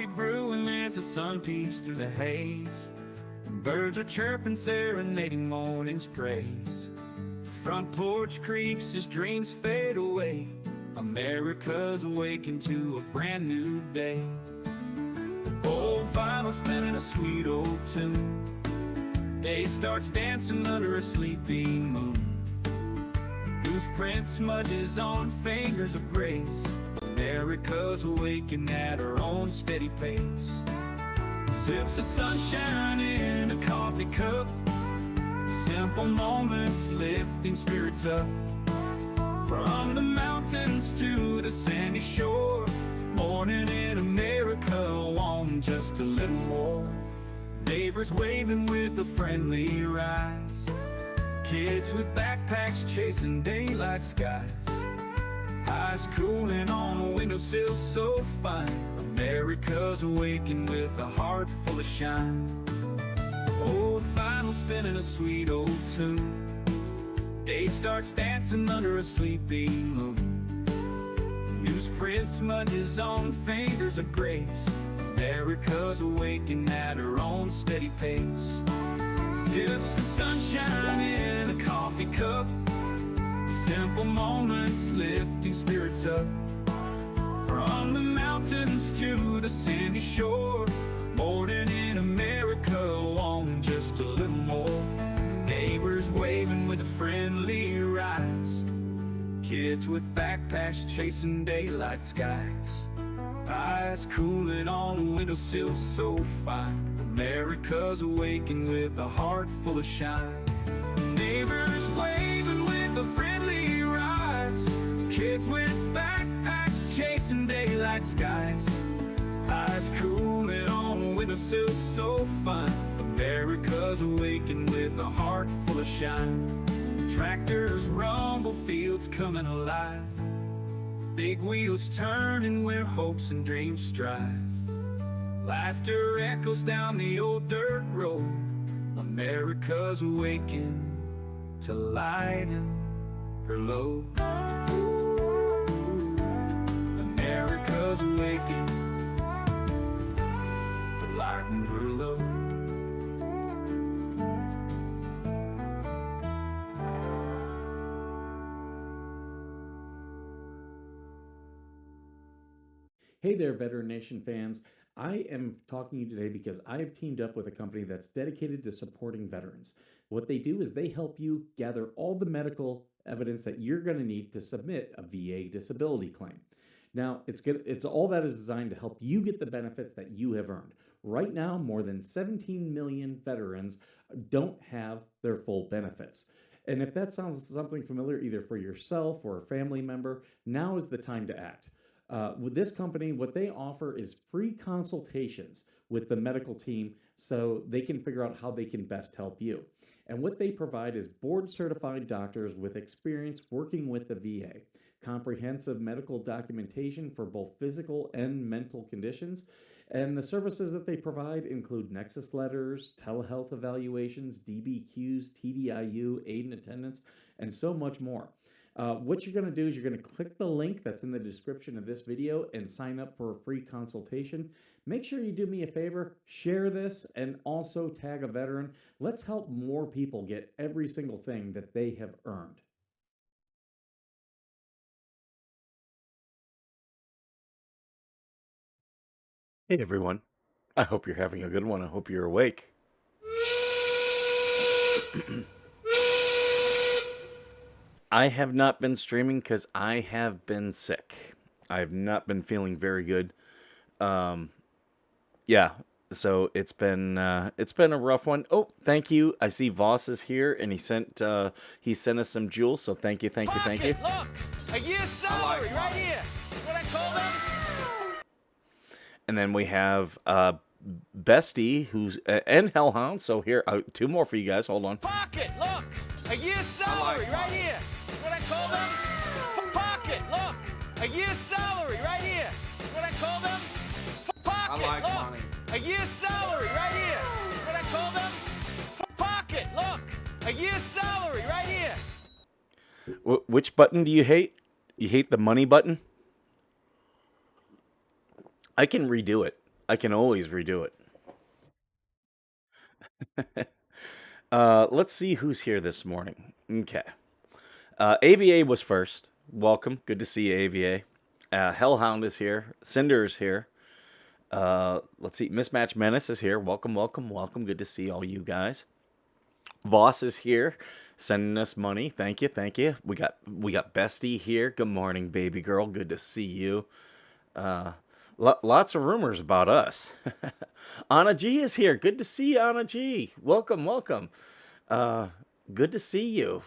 coffee brewing as the sun peeks through the haze. Birds are chirping, serenading morning's praise. Front porch creaks as dreams fade away. America's awakened to a brand new day. Old vinyl spinning a sweet old tune. Day starts dancing under a sleepy moon. Newsprint smudges on fingers of grace. America's awakened at her own steady pace. Sips of sunshine in a coffee cup. Simple moments lifting spirits up. From the mountains to the sandy shore. Morning in America, want just a little more. Neighbors waving with a friendly rise. Kids with backpacks chasing daylight skies. Eyes cooling on a windowsill so fine. America's awakened with a heart full of shine. Old vinyl spinning a sweet old tune. Day starts dancing under a sleepy moon. Newsprint smudges on fingers of grace. America's awakened at her own steady pace. Sips of sunshine in a coffee cup. Simple moments lifting spirits up. From the mountains to the sandy shore. Morning in America, want just a little more. Neighbors waving with a friendly rise. Kids with backpacks chasing daylight skies. Eyes cooling on a windowsill so fine. America's awakened with a heart full of shine. Neighbors waving with a friendly rise. Kids with backpacks chasing daylight skies. Eyes cooling on a windowsill so fine. America's awakened with a heart full of shine. Tractors rumble, fields coming alive. Big wheels turning where hopes and dreams strive. Laughter echoes down the old dirt road. America's awakened to lighten her load. America's awakened to lighten her load. Hey there, Veteran Nation fans. I am talking to you today because I have teamed up with a company that's dedicated to supporting veterans. What they do is they help you gather all the medical evidence that you're going to need to submit a VA disability claim. Now, it's all that is designed to help you get the benefits that you have earned. Right now, more than 17 million veterans don't have their full benefits. And if that sounds something familiar either for yourself or a family member, now is the time to act. With this company, what they offer is free consultations with the medical team so they can figure out how they can best help you. And what they provide is board-certified doctors with experience working with the VA, comprehensive medical documentation for both physical and mental conditions, and the services that they provide include nexus letters, telehealth evaluations, DBQs, TDIU, aid and attendance, and so much more. What you're going to do is you're going to click the link that's in the description of this video and sign up for a free consultation. Make sure you do me a favor, share this, and also tag a veteran. Let's help more people get every single thing that they have earned. Hey everyone, I hope you're having a good one. I hope you're awake. I have not been streaming because I have been sick. I have not been feeling very good. Yeah, so it's been a rough one. Oh, thank you. I see Voss is here, and he sent us some jewels. So thank you. Look, a year's salary right here. What I call them? And then we have Bestie, who's and Hellhound. So here, two more for you guys. Hold on. Pocket, look, a year's salary right here. What I call them? Pocket, look, a year's salary right here. What I call them? Pocket, look, money. A year's salary right here. What I call them? Pocket, look, a year's salary right here. Which button do you hate? You hate the money button? I can redo it. I can always redo it. Let's see who's here this morning. Okay. AVA was first. Welcome. Good to see you, AVA. Hellhound is here. Cinder is here. Let's see. Mismatch Menace is here. Welcome, welcome, welcome. Good to see all you guys. Voss is here, sending us money. Thank you, thank you. We got Bestie here. Good morning, baby girl. Good to see you. Lots of rumors about us. Anna G is here. Good to see you, Anna G. Welcome, welcome. Good to see you.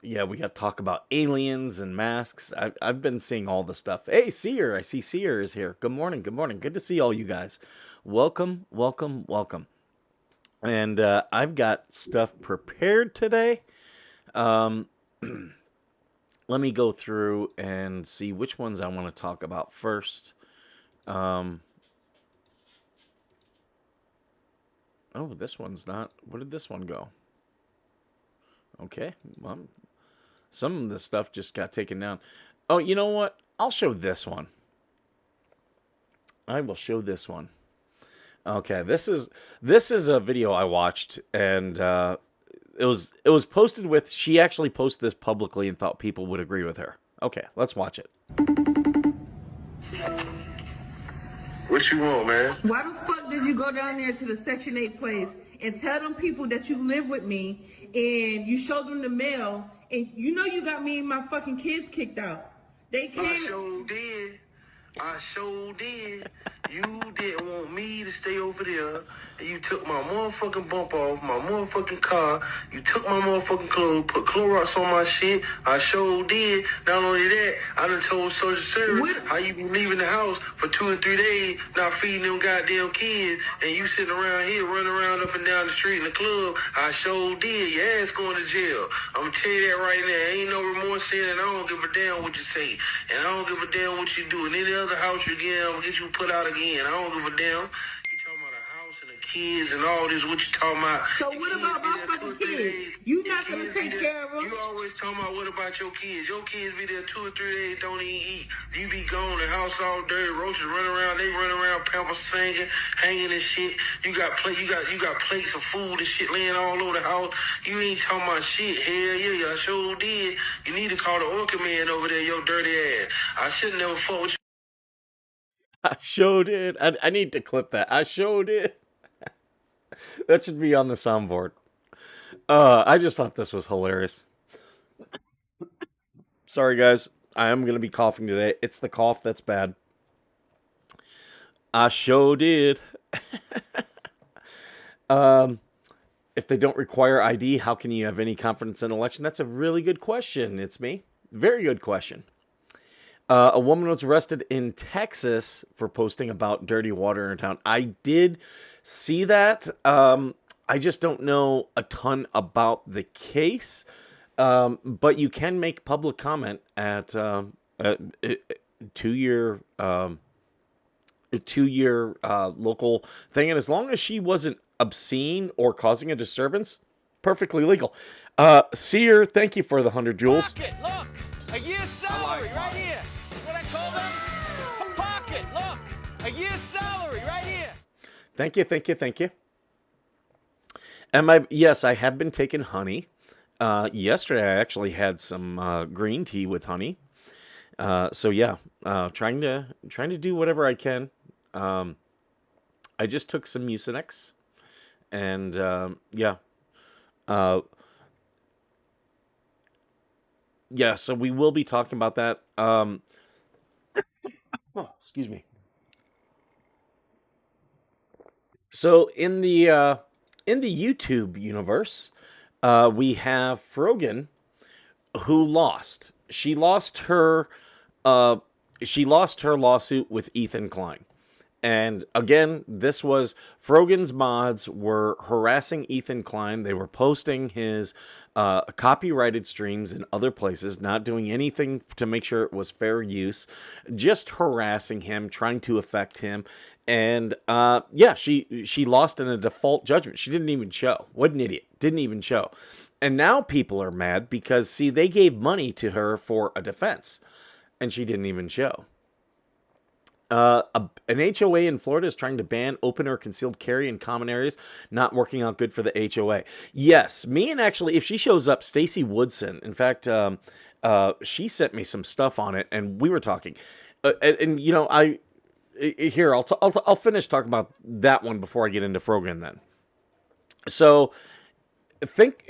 Yeah, we got to talk about aliens and masks. I've been seeing all the stuff. Hey, Seer, I see Seer is here. Good morning, good morning. Good to see all you guys. Welcome, welcome, welcome. And I've got stuff prepared today. Let me go through and see which ones I want to talk about first. Oh, this one's not. Where did this one go? Okay, well, some of the stuff just got taken down. Oh, you know what? I'll show this one. I will show this one. Okay, this is a video I watched, and it was posted with. She actually posted this publicly and thought people would agree with her. Okay, let's watch it. What you want, man? Why the fuck did you go down there to the Section 8 place and tell them people that you live with me and you showed them the mail and you know you got me and my fucking kids kicked out? They I can't. sure did. I sure did. You didn't want me to stay over there, and you took my motherfucking bump off my motherfucking car. You took my motherfucking clothes, put Clorox on my shit. I sure did. Not only that, I done told Social Service how you be leaving the house for 2 or 3 days, not feeding them goddamn kids, and you sitting around here running around up and down the street in the club. I sure did. Your ass going to jail. I'm gonna tell you that right now. Ain't no remorse in it. I don't give a damn what you say, and I don't give a damn what you do. And any other house you get, I'm gonna get you put out again. I don't give a damn. You talking about a house and the kids and all this. What you talking about? So what about my fucking kids? You not gonna take care of them? You always talking about what about your kids? Your kids be there 2 or 3 days, don't even eat. You be gone, the house all dirty, roaches run around, they run around, pampers singing, hanging and shit. You got plates of food and shit laying all over the house. You ain't talking about shit. Hell yeah, I sure did. You need to call the Orchid Man over there, your dirty ass. I should never fuck with you. I showed it. I need to clip that. I showed it. That should be on the soundboard. I just thought this was hilarious. Sorry, guys. I am going to be coughing today. It's the cough that's bad. I sure did. If they don't require ID, how can you have any confidence in an election? That's a really good question. It's me. Very good question. A woman was arrested in Texas for posting about dirty water in her town. I did see that. I just don't know a ton about the case. But you can make public comment at to your local thing, and as long as she wasn't obscene or causing a disturbance, perfectly legal. Seer, thank you for the 100 joules. Pocket, look! A year's salary right here! What I call them? Pocket, look! A year's salary right here! Thank you, thank you, thank you. And yes, I have been taking honey. Yesterday I actually had some green tea with honey. So yeah, trying to do whatever I can. I just took some Mucinex, and yeah. Yeah, so we will be talking about that. Oh, excuse me. So in the YouTube universe, we have Frogan, who lost. She lost her lawsuit with Ethan Klein. And again, this was Frogan's mods were harassing Ethan Klein. They were posting his copyrighted streams in other places, not doing anything to make sure it was fair use, just harassing him, trying to affect him. And yeah, she lost in a default judgment. She didn't even show. What an idiot. Didn't even show. And now people are mad because, see, they gave money to her for a defense, and she didn't even show. An HOA in Florida is trying to ban open or concealed carry in common areas, not working out good for the HOA. Yes, me and actually, if she shows up, Stacy Woodson. In fact, she sent me some stuff on it, and we were talking. And you know, here I'll finish talking about that one before I get into Frogan. Then, so think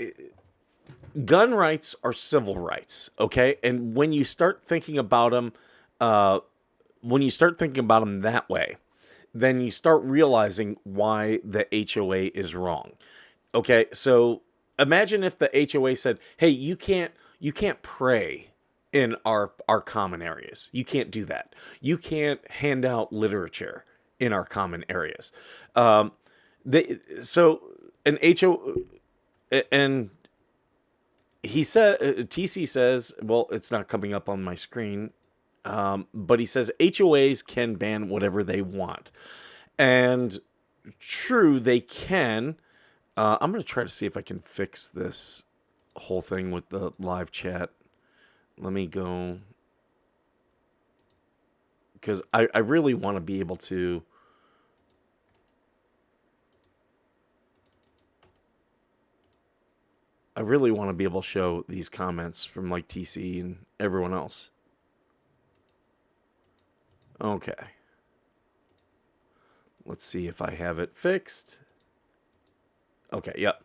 gun rights are civil rights, okay? And when you start thinking about them, that way, then you start realizing why the HOA is wrong. Okay, so imagine if the HOA said, "Hey, you can't pray in our common areas. You can't do that. You can't hand out literature in our common areas." So an HOA and he said, TC says, well, it's not coming up on my screen. But he says HOAs can ban whatever they want. And true, they can. I'm going to try to see if I can fix this whole thing with the live chat. Let me go. Because I really want to be able to. I really want to be able to show these comments from like TC and everyone else. Okay. Let's see if I have it fixed. Okay, yep.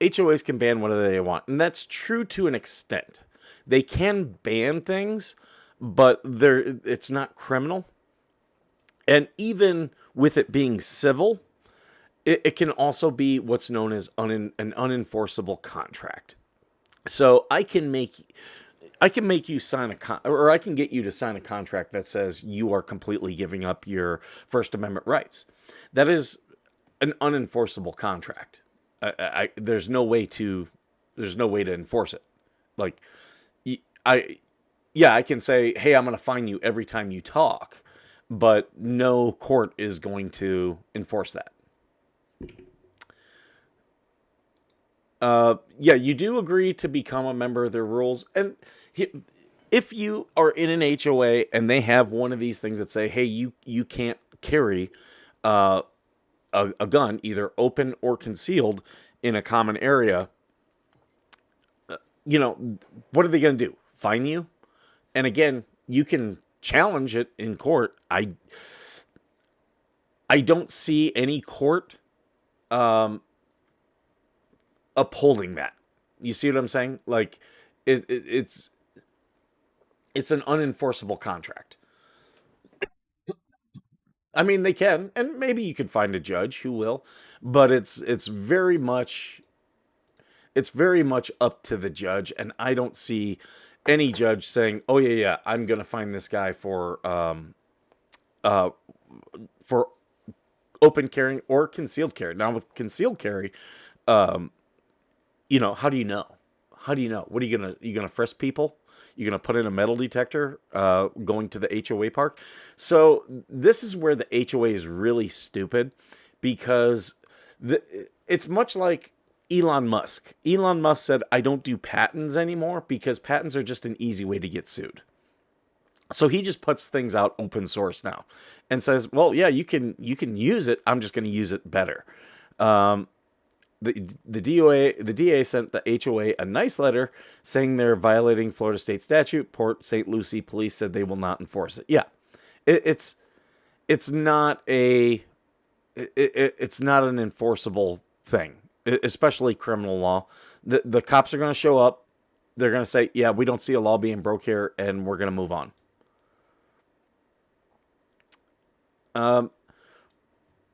HOAs can ban whatever they want. And that's true to an extent. They can ban things, but it's not criminal. And even with it being civil, it can also be what's known as an unenforceable contract. So I can make you sign or I can get you to sign a contract that says you are completely giving up your First Amendment rights. That is an unenforceable contract. There's no way to enforce it. Like, I can say, hey, I'm going to fine you every time you talk, but no court is going to enforce that. Yeah, you do agree to become a member of their rules. And if you are in an HOA and they have one of these things that say, hey, you can't carry a gun, either open or concealed, in a common area, you know, what are they going to do? Fine you? And again, you can challenge it in court. I don't see any court upholding that. You see what I'm saying? Like, it's an unenforceable contract. I mean, they can, and maybe you could find a judge who will, but it's very much up to the judge, and I don't see any judge saying, "Oh yeah, I'm going to find this guy for open carrying or concealed carry." Now with concealed carry, you know, how do you know? How do you know? What are you gonna frisk people? You're gonna put in a metal detector going to the HOA park? So this is where the HOA is really stupid, because it's much like Elon Musk. Elon Musk said, "I don't do patents anymore because patents are just an easy way to get sued." So he just puts things out open source now and says, "Well, yeah, you can use it. I'm just going to use it better." The DA sent the HOA a nice letter saying they're violating Florida state statute. Port St. Lucie police said they will not enforce it. Yeah, it's not it's not an enforceable thing, especially criminal law. The cops are going to show up. They're going to say, "Yeah, we don't see a law being broke here, and we're going to move on."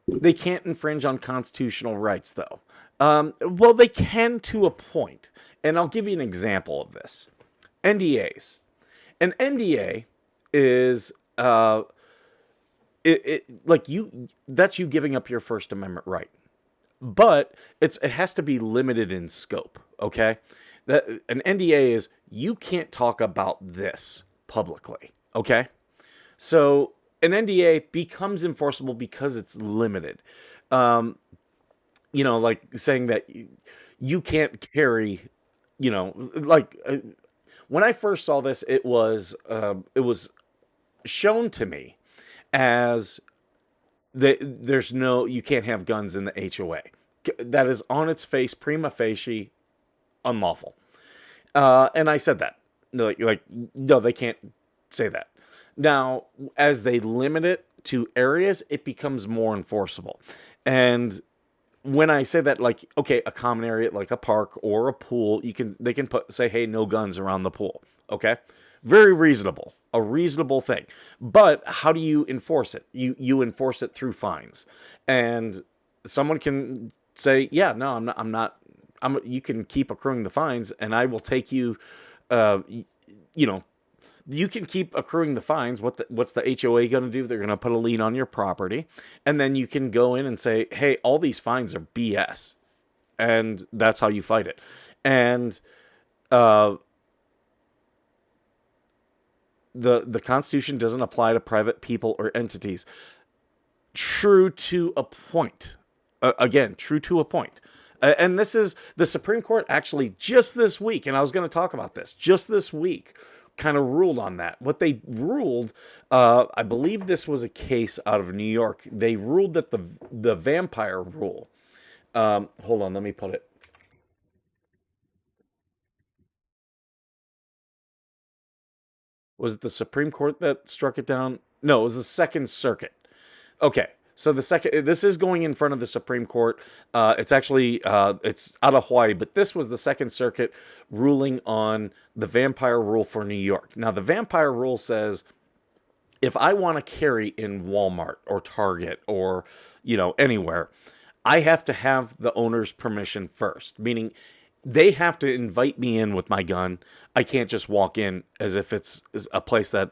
They can't infringe on constitutional rights, though. Well, they can to a point, and I'll give you an example of this. NDAs. An NDA is like that's you giving up your First Amendment right, but it has to be limited in scope. Okay, that an NDA is you can't talk about this publicly. Okay, so an NDA becomes enforceable because it's limited. You know, like saying that you can't carry, you know, like when I first saw this, it was shown to me as there's no, you can't have guns in the HOA. That is on its face, prima facie, unlawful. And I said that. No, they can't say that. Now, as they limit it to areas, it becomes more enforceable. And when I say that, like, okay, a common area like a park or a pool, they can say, hey, no guns around the pool. Okay, very reasonable, a reasonable thing. But how do you enforce it? You enforce it through fines, and someone can say, yeah, no, I'm not. You can keep accruing the fines, and I will take you. You know, you can keep accruing the fines. What's the HOA going to do? They're going to put a lien on your property, and then you can go in and say, hey, all these fines are BS, and that's how you fight it. And the Constitution doesn't apply to private people or entities. True to a point. Again, true to a point. And this is the Supreme Court actually just this week, and I was going to talk about this, just this week, kind of ruled on that. What they ruled, I believe this was a case out of New York. They ruled that the vampire rule. Hold on, let me put it. Was it the Supreme Court that struck it down? No, it was the Second Circuit. Okay, so this is going in front of the Supreme Court. It's actually it's out of Hawaii, but this was the Second Circuit ruling on the vampire rule for New York. Now, the vampire rule says if I want to carry in Walmart or Target or anywhere, I have to have the owner's permission first, meaning they have to invite me in with my gun. I can't just walk in as if it's a place that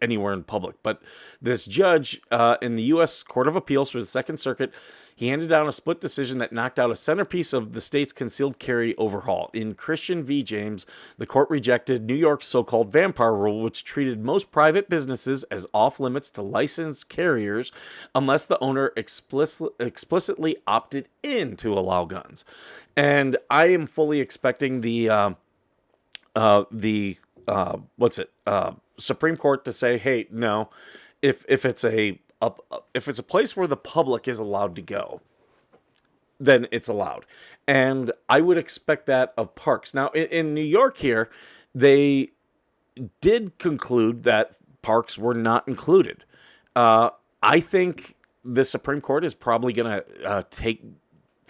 anywhere in public. But this judge in the U.S. Court of Appeals for the Second Circuit, he handed down a split decision that knocked out a centerpiece of the state's concealed carry overhaul. In Christian v. James, the court rejected New York's so-called vampire rule, which treated most private businesses as off-limits to licensed carriers unless the owner explicitly opted in to allow guns. And I am fully expecting the Supreme Court to say, hey, no, if it's a place where the public is allowed to go, then it's allowed. And I would expect that of parks. Now, in New York here, they did conclude that parks were not included. I think the Supreme Court is probably going to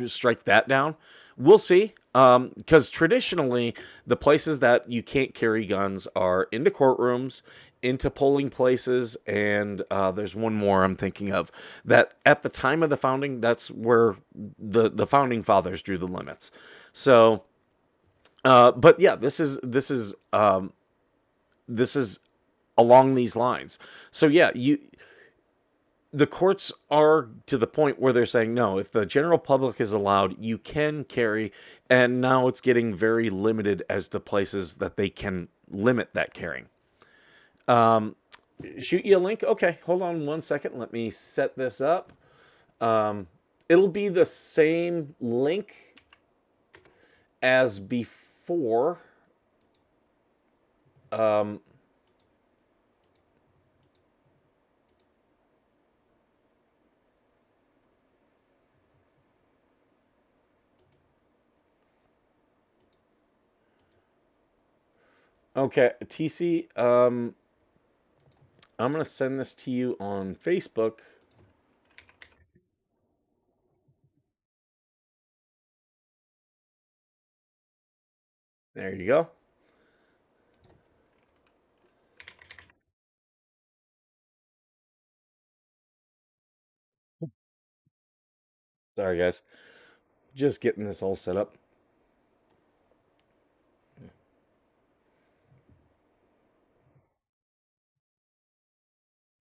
strike that down. We'll see. Because traditionally, the places that you can't carry guns are into courtrooms, into polling places, and there's one more I'm thinking of. That at the time of the founding, that's where the founding fathers drew the limits. So, but yeah, this is along these lines. So yeah, the courts are to the point where they're saying, no, if the general public is allowed, you can carry. And now it's getting very limited as to places that they can limit that carrying. Shoot you a link. Okay, hold on 1 second. Let me set this up. It'll be the same link as before. Okay, TC, I'm going to send this to you on Facebook. There you go. Sorry, guys. Just getting this all set up.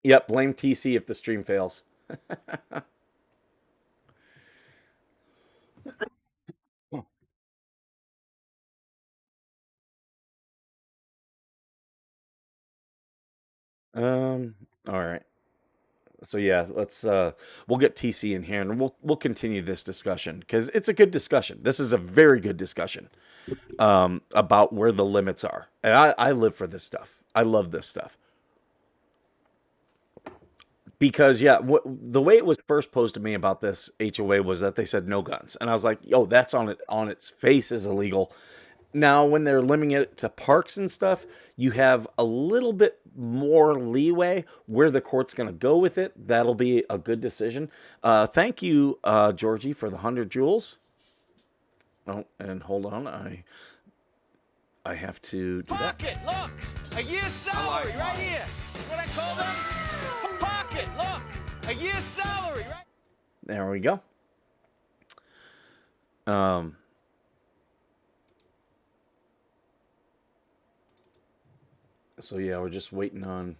Yep, blame PC if the stream fails. All right. So yeah, let's we'll get TC in here and we'll continue this discussion because it's a good discussion. This is a very good discussion about where the limits are. And I live for this stuff. I love this stuff. because yeah, the way it was first posed to me about this HOA was that they said no guns, and I was like, "Yo, that's on its face is illegal." Now, when they're limiting it to parks and stuff, you have a little bit more leeway where the court's going to go with it. That'll be a good decision. Thank you, Georgie, for the 100 joules. Oh, and hold on, I have to do that. Pocket, look! A year's salary right here! What I call them? Pocket, look! A year's salary right. There we go. So yeah, we're just waiting on.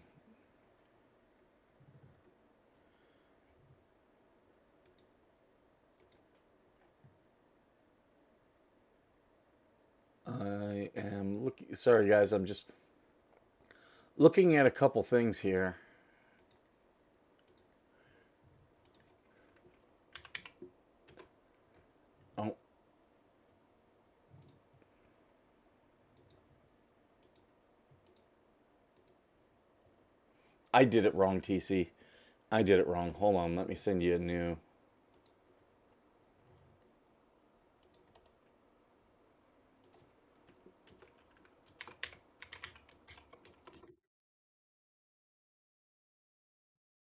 I am looking. Sorry, guys. I'm just looking at a couple things here. Oh. I did it wrong, TC. I did it wrong. Hold on. Let me send you a new.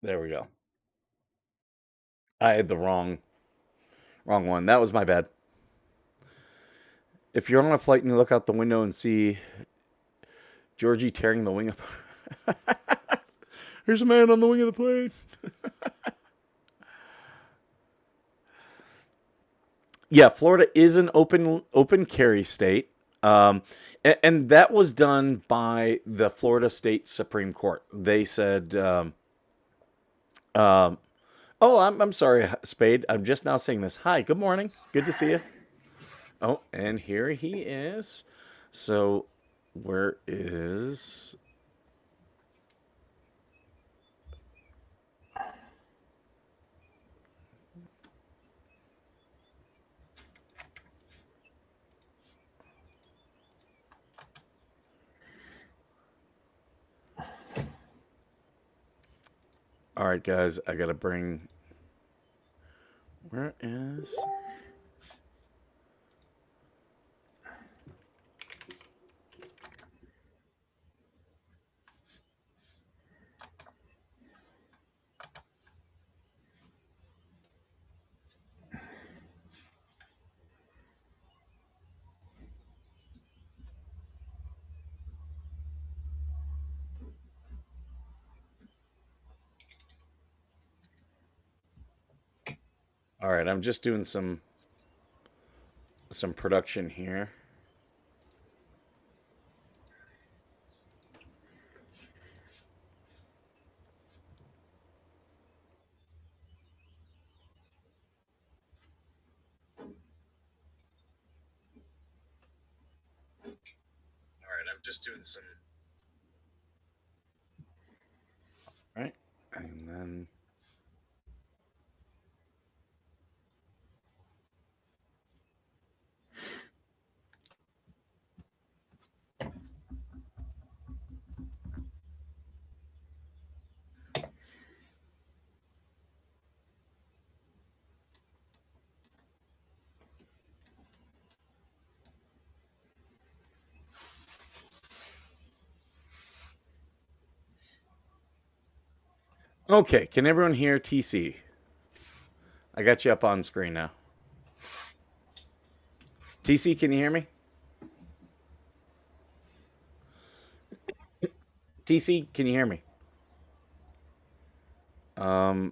There we go. I had the wrong one. That was my bad. If you're on a flight and you look out the window and see Georgie tearing the wing up. There's a man on the wing of the plane. Yeah, Florida is an open carry state. And that was done by the Florida State Supreme Court. They said, oh, I'm sorry, Spade. I'm just now seeing this. Hi, good morning. Good to see you. Oh, and here he is. So, where is... All right, guys, I got to bring... Where is... All right, I'm just doing some production here. All right, I'm just doing some... All right, and then... Okay, can everyone hear TC? I got you up on screen now. TC, can you hear me? TC, can you hear me? Let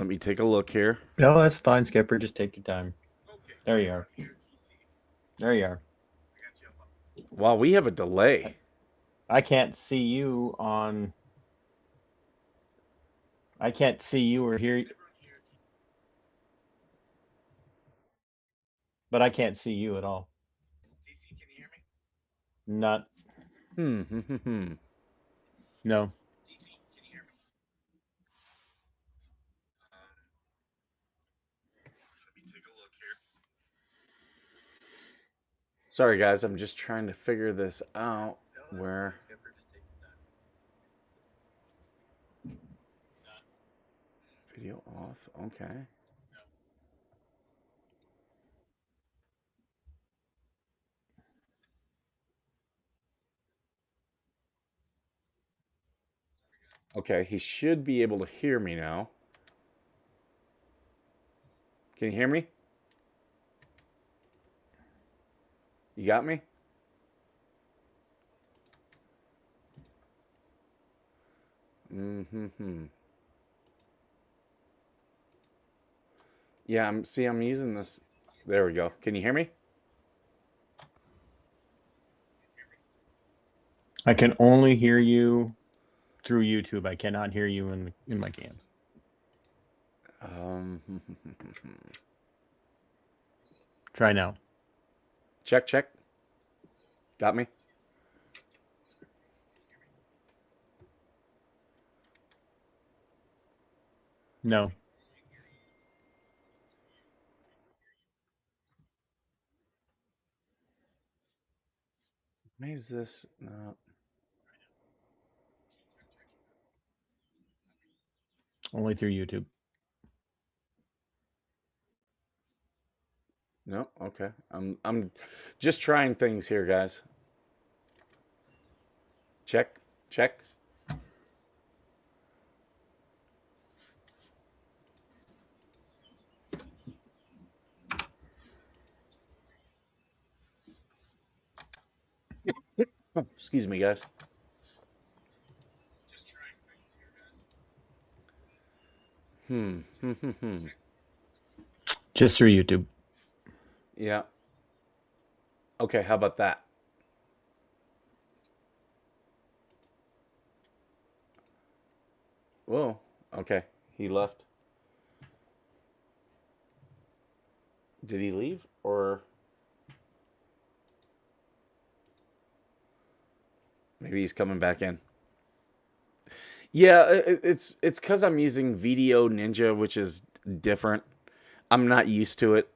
me take a look here. No, that's fine, Skipper. Just take your time. There you are. There you are. Wow, we have a delay. I can't see you on. I can't see you or hear. But I can't see you at all. TC, can you hear me? Not. No. TC, can you hear me? Let me take a look here. Sorry, guys, I'm just trying to figure this out. Where? Video off. Okay. Okay, he should be able to hear me now. Can you hear me? You got me? Mm-hmm. Yeah, I'm using this. There we go. Can you hear me? I can only hear you through YouTube. I cannot hear you in my cam. Try now. Check, check. Got me? No. Why is this not? Only through YouTube. No, okay. I'm just trying things here, guys. Check, check. Excuse me, guys. Hmm. Just through YouTube. Yeah. Okay, how about that? Whoa. Okay, he left. Did he leave or maybe he's coming back in? Yeah, it's because I'm using Video Ninja, which is different. I'm not used to it.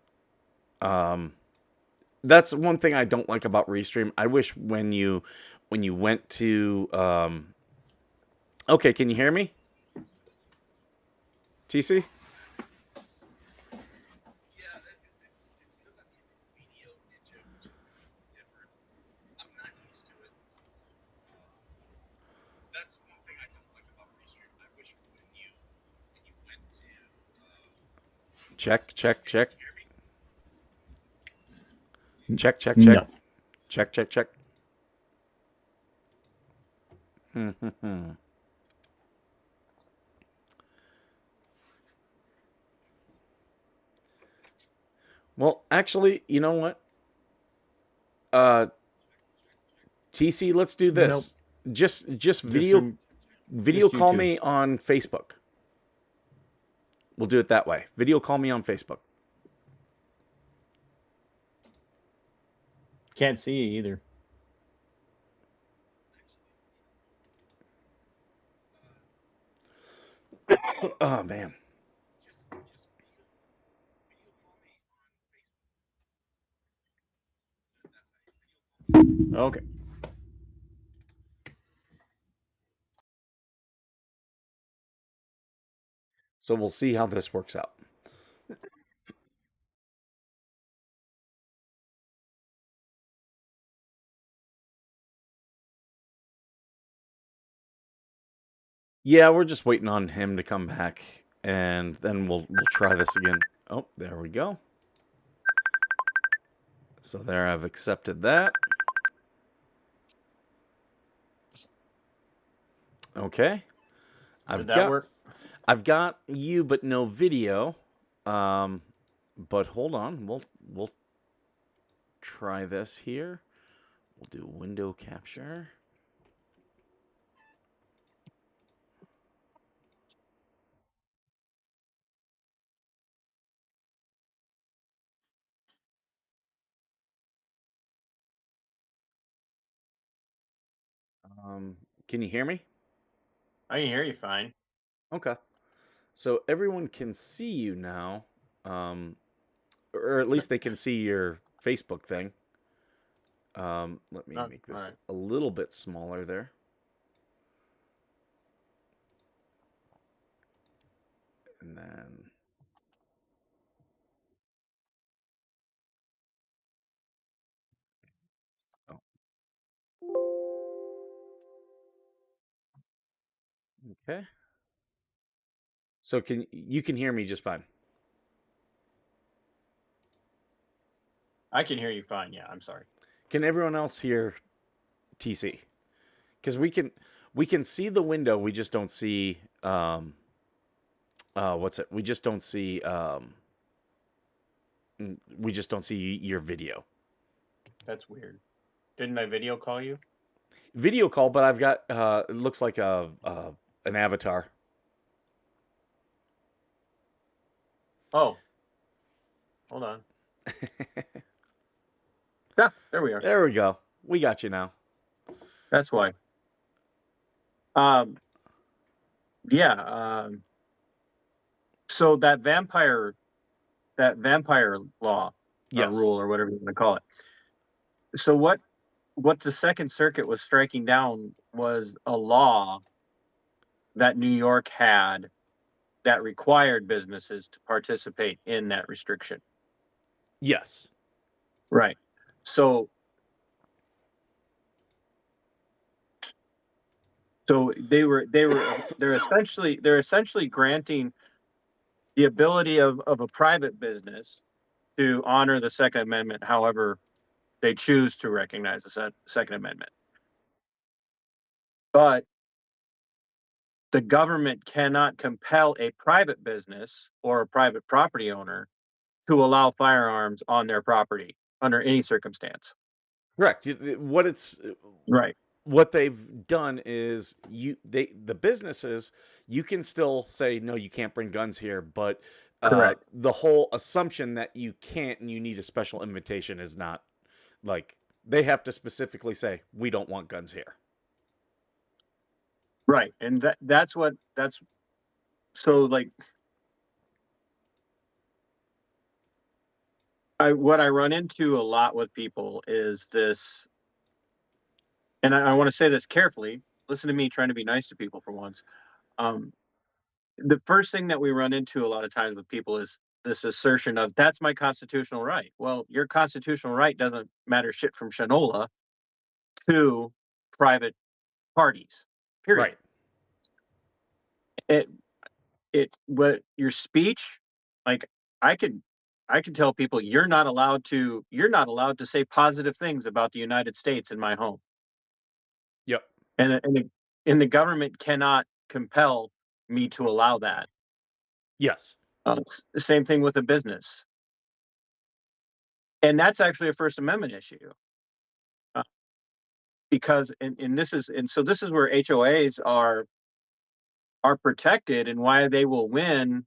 That's one thing I don't like about Restream. I wish when you went to okay, can you hear me? TC? Check, check, check. Check, check, check. No. Check, check, check. Well, actually, you know what? TC, let's do this. Nope. Just video call YouTube. me on Facebook. We'll do it that way. Video call me on Facebook. Can't see you either. Oh man. Okay. So we'll see how this works out. Yeah, we're just waiting on him to come back, and then we'll try this again. Oh, there we go. So there, I've accepted that. Okay. Did that work? I've got you, but no video. But hold on, we'll try this here. We'll do window capture. Can you hear me? I can hear you fine. Okay. So everyone can see you now, or at least they can see your Facebook thing. Let me make this a little bit smaller there. And then oh, okay. So you can hear me just fine. I can hear you fine. Yeah, I'm sorry. Can everyone else hear TC? Because we can see the window, we just don't see what's it? We just don't see your video. That's weird. Didn't my video call you? Video call, but I've got it looks like an avatar. Oh, hold on. Yeah, there we are. There we go. We got you now. That's why. Yeah. So that vampire law or Yes. rule or whatever you want to call it. So what the Second Circuit was striking down was a law that New York had that required businesses to participate in that restriction. Yes. Right. So they're essentially granting the ability of a private business to honor the Second Amendment, however they choose to recognize the Second Amendment. But the government cannot compel a private business or a private property owner to allow firearms on their property under any circumstance. Correct. Right. What they've done is the businesses, you can still say no, you can't bring guns here, but Correct. the whole assumption that you can't and you need a special invitation is not, like, they have to specifically say we don't want guns here. Right. And that's so, like, what I run into a lot with people is this, and I want to say this carefully. Listen to me trying to be nice to people for once. The first thing that we run into a lot of times with people is this assertion of that's my constitutional right. Well, your constitutional right doesn't matter shit from Shinola to private parties. Period. Right. What your speech, like, I can tell people you're not allowed to say positive things about the United States in my home. Yep. And the government cannot compel me to allow that. Yes. It's the same thing with a business. And that's actually a First Amendment issue. Because this is where HOAs are protected and why they will win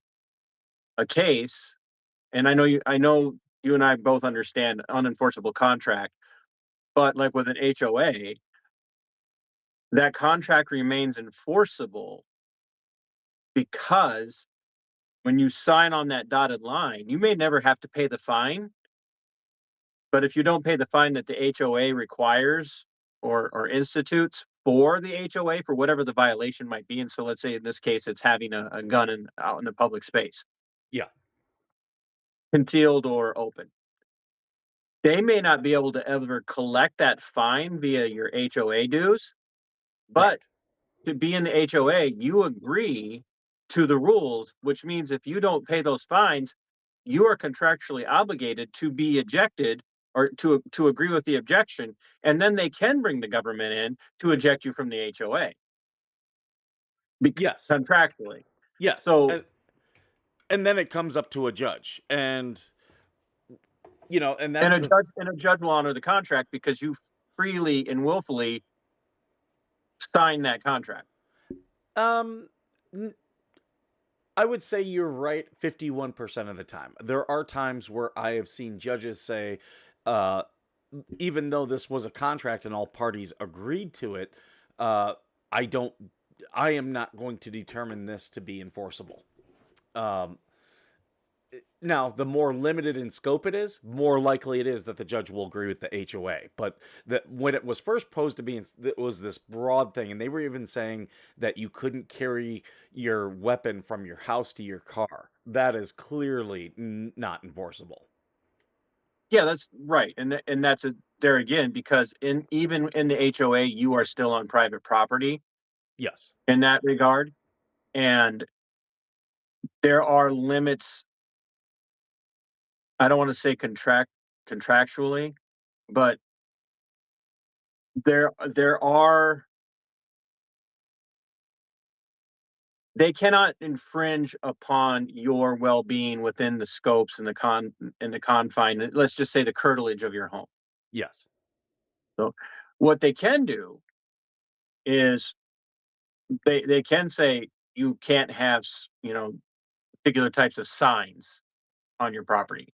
a case. And I know you and I both understand unenforceable contract, but like with an HOA, that contract remains enforceable because when you sign on that dotted line, you may never have to pay the fine, but if you don't pay the fine that the HOA requires or institutes for the HOA for whatever the violation might be, and so let's say in this case it's having a gun out in the public space, Yeah. concealed or open, they may not be able to ever collect that fine via your HOA dues, but Right. to be in the HOA, you agree to the rules, which means if you don't pay those fines, you are contractually obligated to be ejected or to agree with the objection, and then they can bring the government in to eject you from the HOA. Yes. Contractually. Yes. So, and then it comes up to a judge, and and and that's a judge will honor the contract because you freely and willfully sign that contract. um I would say you're right 51% of the time. There are times where I have seen judges say, uh, even though this was a contract and all parties agreed to it, I don't, I am not going to determine this to be enforceable. Um, Now, the more limited in scope it is, more likely it is that the judge will agree with the HOA. But that when it was first posed to be, it was this broad thing, and they were even saying that you couldn't carry your weapon from your house to your car. That is clearly not enforceable. Yeah, that's right, and that's there again, because even in the HOA, you are still on private property Yes. in that regard, and there are limits. I don't want to say contractually, but there are, they cannot infringe upon your well-being within the scopes and the confine. Let's just say the curtilage of your home. Yes. So, what they can do is they can say you can't have particular types of signs on your property.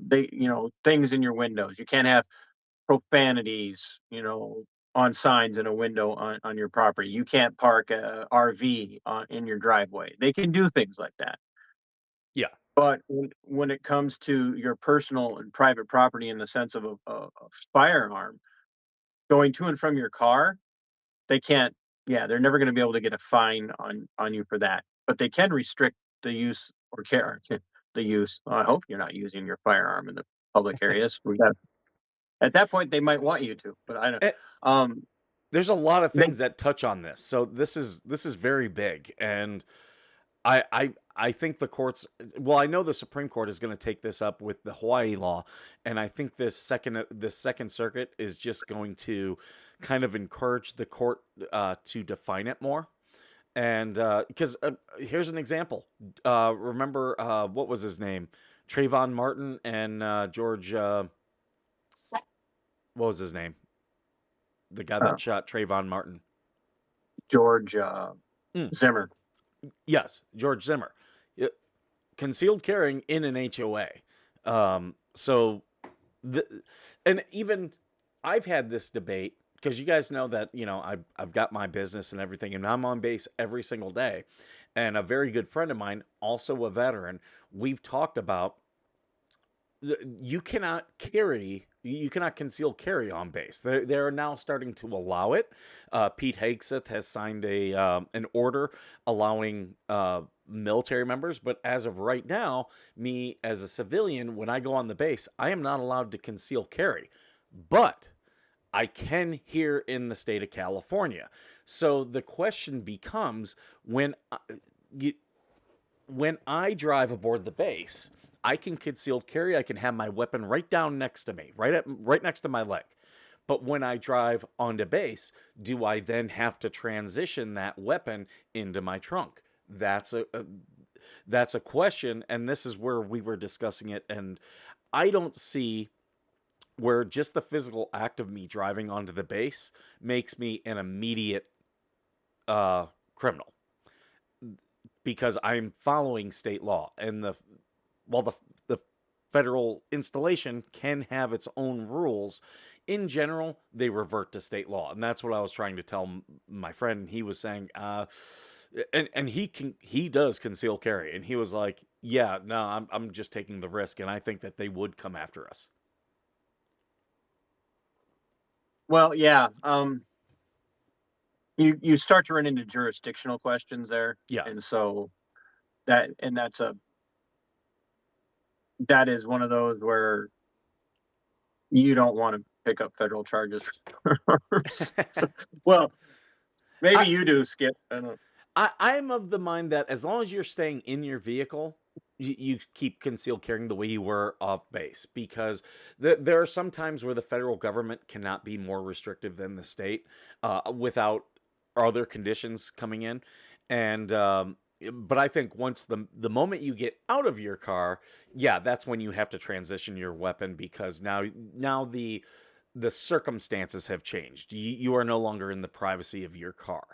They things in your windows. You can't have profanities, on signs in a window on your property. You can't park a RV in your driveway. They can do things like that. Yeah. But when it comes to your personal and private property in the sense of a firearm going to and from your car, they can't. Yeah, they're never going to be able to get a fine on you for that. But they can restrict the use or care the use. I hope you're not using your firearm in the public areas. At that point, they might want you to, but I don't. Eh, Um, there's a lot of they things that touch on this, so this is very big, and I think the courts. Well, I know the Supreme Court is going to take this up with the Hawaii law, and I think this Second Circuit is just going to kind of encourage the court to define it more. And because here's an example. Remember what was his name? Trayvon Martin and George. What was his name? The guy uh, that shot Trayvon Martin. George Mm, Zimmer. yes, George Zimmer. Concealed carrying in an HOA. So, the, and even I've had this debate because you guys know that I've got my business and everything, and I'm on base every single day. And a very good friend of mine, also a veteran, we've talked about you cannot conceal carry on base. They're now starting to allow it. Pete Hegseth has signed an order allowing military members, but as of right now, me as a civilian, when I go on the base, I am not allowed to conceal carry, but I can here in the state of California. So the question becomes you, when I drive aboard the base, I can concealed carry. I can have my weapon right down next to me, right next to my leg. But when I drive onto base, do I then have to transition that weapon into my trunk? That's a question, and this is where we were discussing it. And I don't see where just the physical act of me driving onto the base makes me an immediate criminal because I'm following state law, and while the federal installation can have its own rules, in general they revert to state law, and that's what I was trying to tell my friend. He was saying, and he does conceal carry, and he was like, yeah, no, I'm just taking the risk, and I think that they would come after us. Well, yeah. You start to run into jurisdictional questions there, Yeah. and so that is one of those where you don't want to pick up federal charges. So, well, maybe I, you do, Skip. I don't know. I'm of the mind that as long as you're staying in your vehicle, you keep concealed carrying the way you were off base, because there are some times where the federal government cannot be more restrictive than the state without other conditions coming in. And but I think once the moment you get out of your car, yeah, that's when you have to transition your weapon, because now the circumstances have changed. You are no longer in the privacy of your car.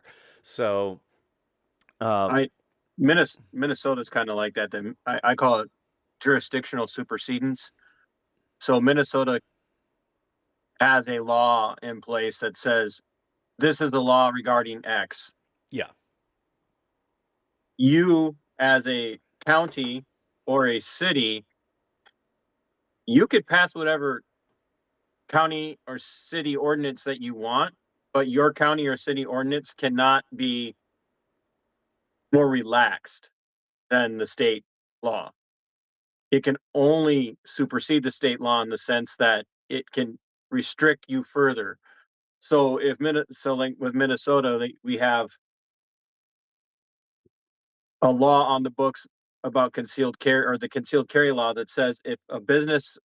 So uh, I Minnesota's kind of like that. Then I call it jurisdictional supersedence. So Minnesota has a law in place that says this is a law regarding X. yeah, You as a county or a city, you could pass whatever county or city ordinance that you want, but your county or city ordinance cannot be more relaxed than the state law. It can only supersede the state law in the sense that it can restrict you further. So if so like with Minnesota, we have a law on the books about concealed carry, or the concealed carry law, that says if a business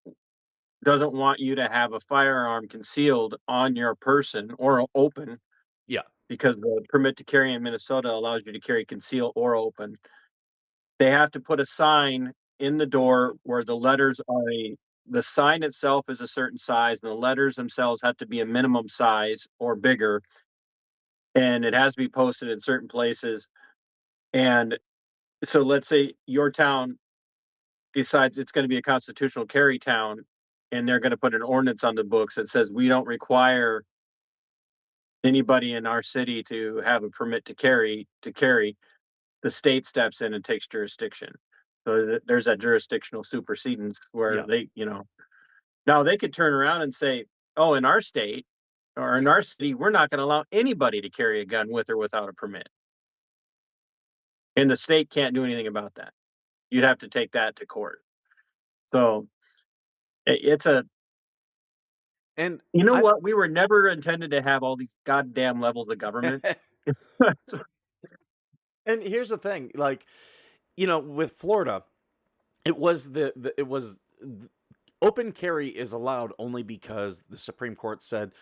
doesn't want you to have a firearm concealed on your person or open, Yeah. because the permit to carry in Minnesota allows you to carry conceal or open, they have to put a sign in the door where the sign itself is a certain size and the letters themselves have to be a minimum size or bigger, and it has to be posted in certain places. And so let's say your town decides it's going to be a constitutional carry town, and they're going to put an ordinance on the books that says we don't require anybody in our city to have a permit to carry. The state steps in and takes jurisdiction. So there's that jurisdictional supersedence where Yeah. now they could turn around and say, oh, in our state or in our city, we're not going to allow anybody to carry a gun with or without a permit. And the state can't do anything about that. You'd have to take that to court. So it's a, And you know I what? We were never intended to have all these goddamn levels of government. and here's the thing, like, with Florida, it was open carry is allowed only because the Supreme Court said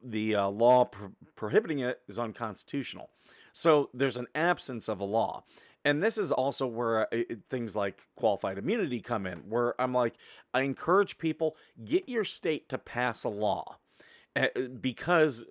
the law prohibiting it is unconstitutional. So there's an absence of a law. And this is also where things like qualified immunity come in, where I'm like, I encourage people, get your state to pass a law. Because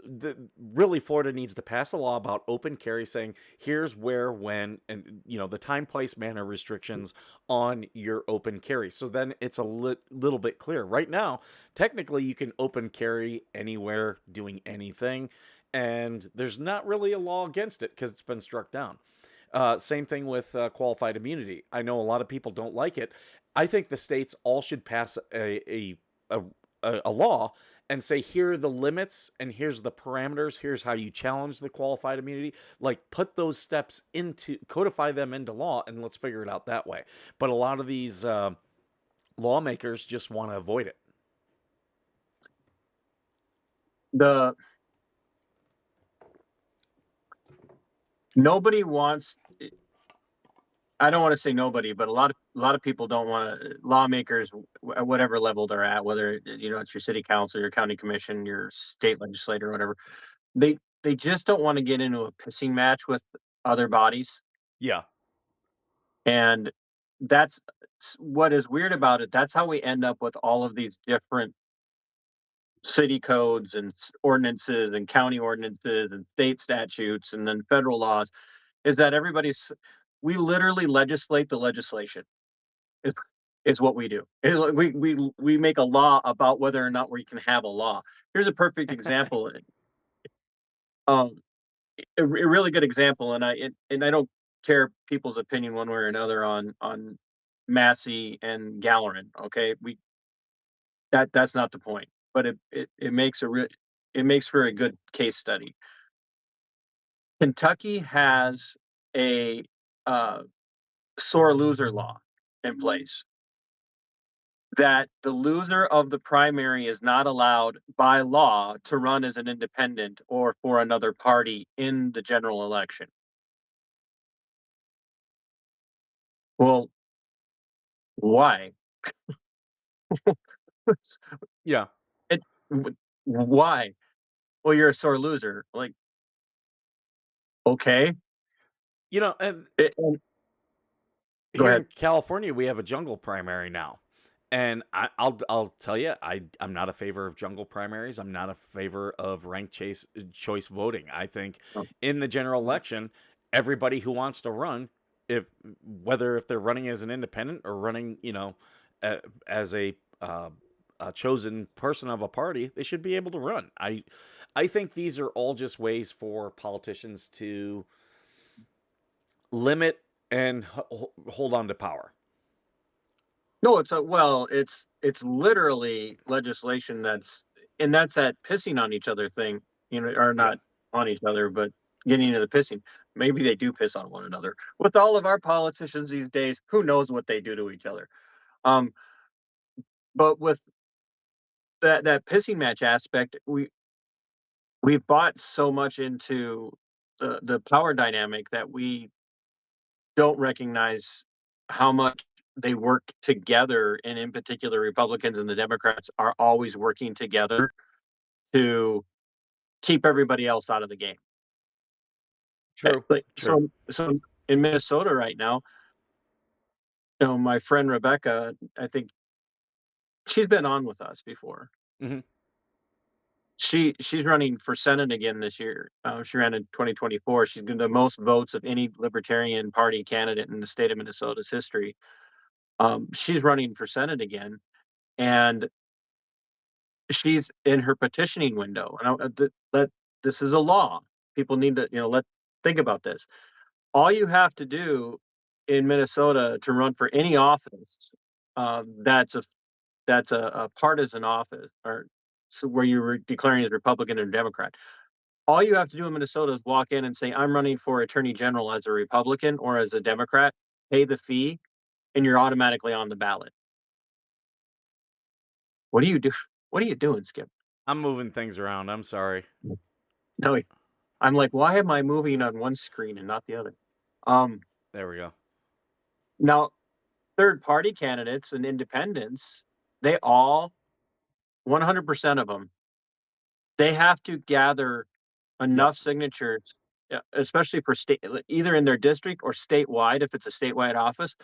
really Florida needs to pass a law about open carry, saying here's where, when, and the time, place, manner restrictions on your open carry. So then it's a little bit clear. Right now, technically, you can open carry anywhere, doing anything, and there's not really a law against it because it's been struck down. Same thing with qualified immunity. I know a lot of people don't like it. I think the states all should pass a law and say, here are the limits and here's the parameters, here's how you challenge the qualified immunity. Like, put those steps into, codify them into law, and let's figure it out that way. But a lot of these lawmakers just want to avoid it. Nobody wants, I don't want to say nobody, but a lot of people don't want to, lawmakers at whatever level they're at, whether it's your city council, your county commission, your state legislator, whatever. They just don't want to get into a pissing match with other bodies. Yeah. And that's what is weird about it. That's how we end up with all of these different city codes and ordinances and county ordinances and state statutes and then federal laws, is that we literally legislate the legislation. Is what we do. We make a law about whether or not we can have a law. Here's a perfect example. A really good example, and I don't care people's opinion one way or another on Massey and Gallerin. Okay, that's not the point, but it makes it makes for a good case study. Kentucky has a sore loser law in place that the loser of the primary is not allowed by law to run as an independent or for another party in the general election. Well, why? Yeah. Why? Well, you're a sore loser. Like, okay. And Go here ahead. in California, we have a jungle primary now. And I'll tell you, I'm not a favor of jungle primaries. I'm not a favor of ranked choice voting. I think in the general election, everybody who wants to run, whether they're running as an independent or running, as a chosen person of a party, they should be able to run. I think these are all just ways for politicians to limit and hold on to power. No, it's literally legislation that's that pissing on each other thing, or Yeah. not on each other, but getting into the pissing. Maybe they do piss on one another. With all of our politicians these days, who knows what they do to each other? Um, but with that pissing match aspect, we've bought so much into the power dynamic that we don't recognize how much they work together, and in particular, Republicans and the Democrats are always working together to keep everybody else out of the game. True. Like True. so in Minnesota right now, my friend Rebecca, I think she's been on with us before. Hmm. She's running for Senate again this year. She ran in 2024. She's got the most votes of any Libertarian Party candidate in the state of Minnesota's history. She's running for Senate again, and she's in her petitioning window. And this is a law. People need to, think about this. All you have to do in Minnesota to run for any office, that's a partisan office, or so where you were declaring as Republican or Democrat. All you have to do in Minnesota is walk in and say, "I'm running for Attorney General as a Republican or as a Democrat." Pay the fee, and you're automatically on the ballot. What do you do? What are you doing, Skip? I'm moving things around. I'm sorry. No, I'm like, why am I moving on one screen and not the other? Um, There we go. Now, third party candidates and independents, they all 100% of them, they have to gather Yep. enough signatures, especially for state, either in their district or statewide, if it's a statewide office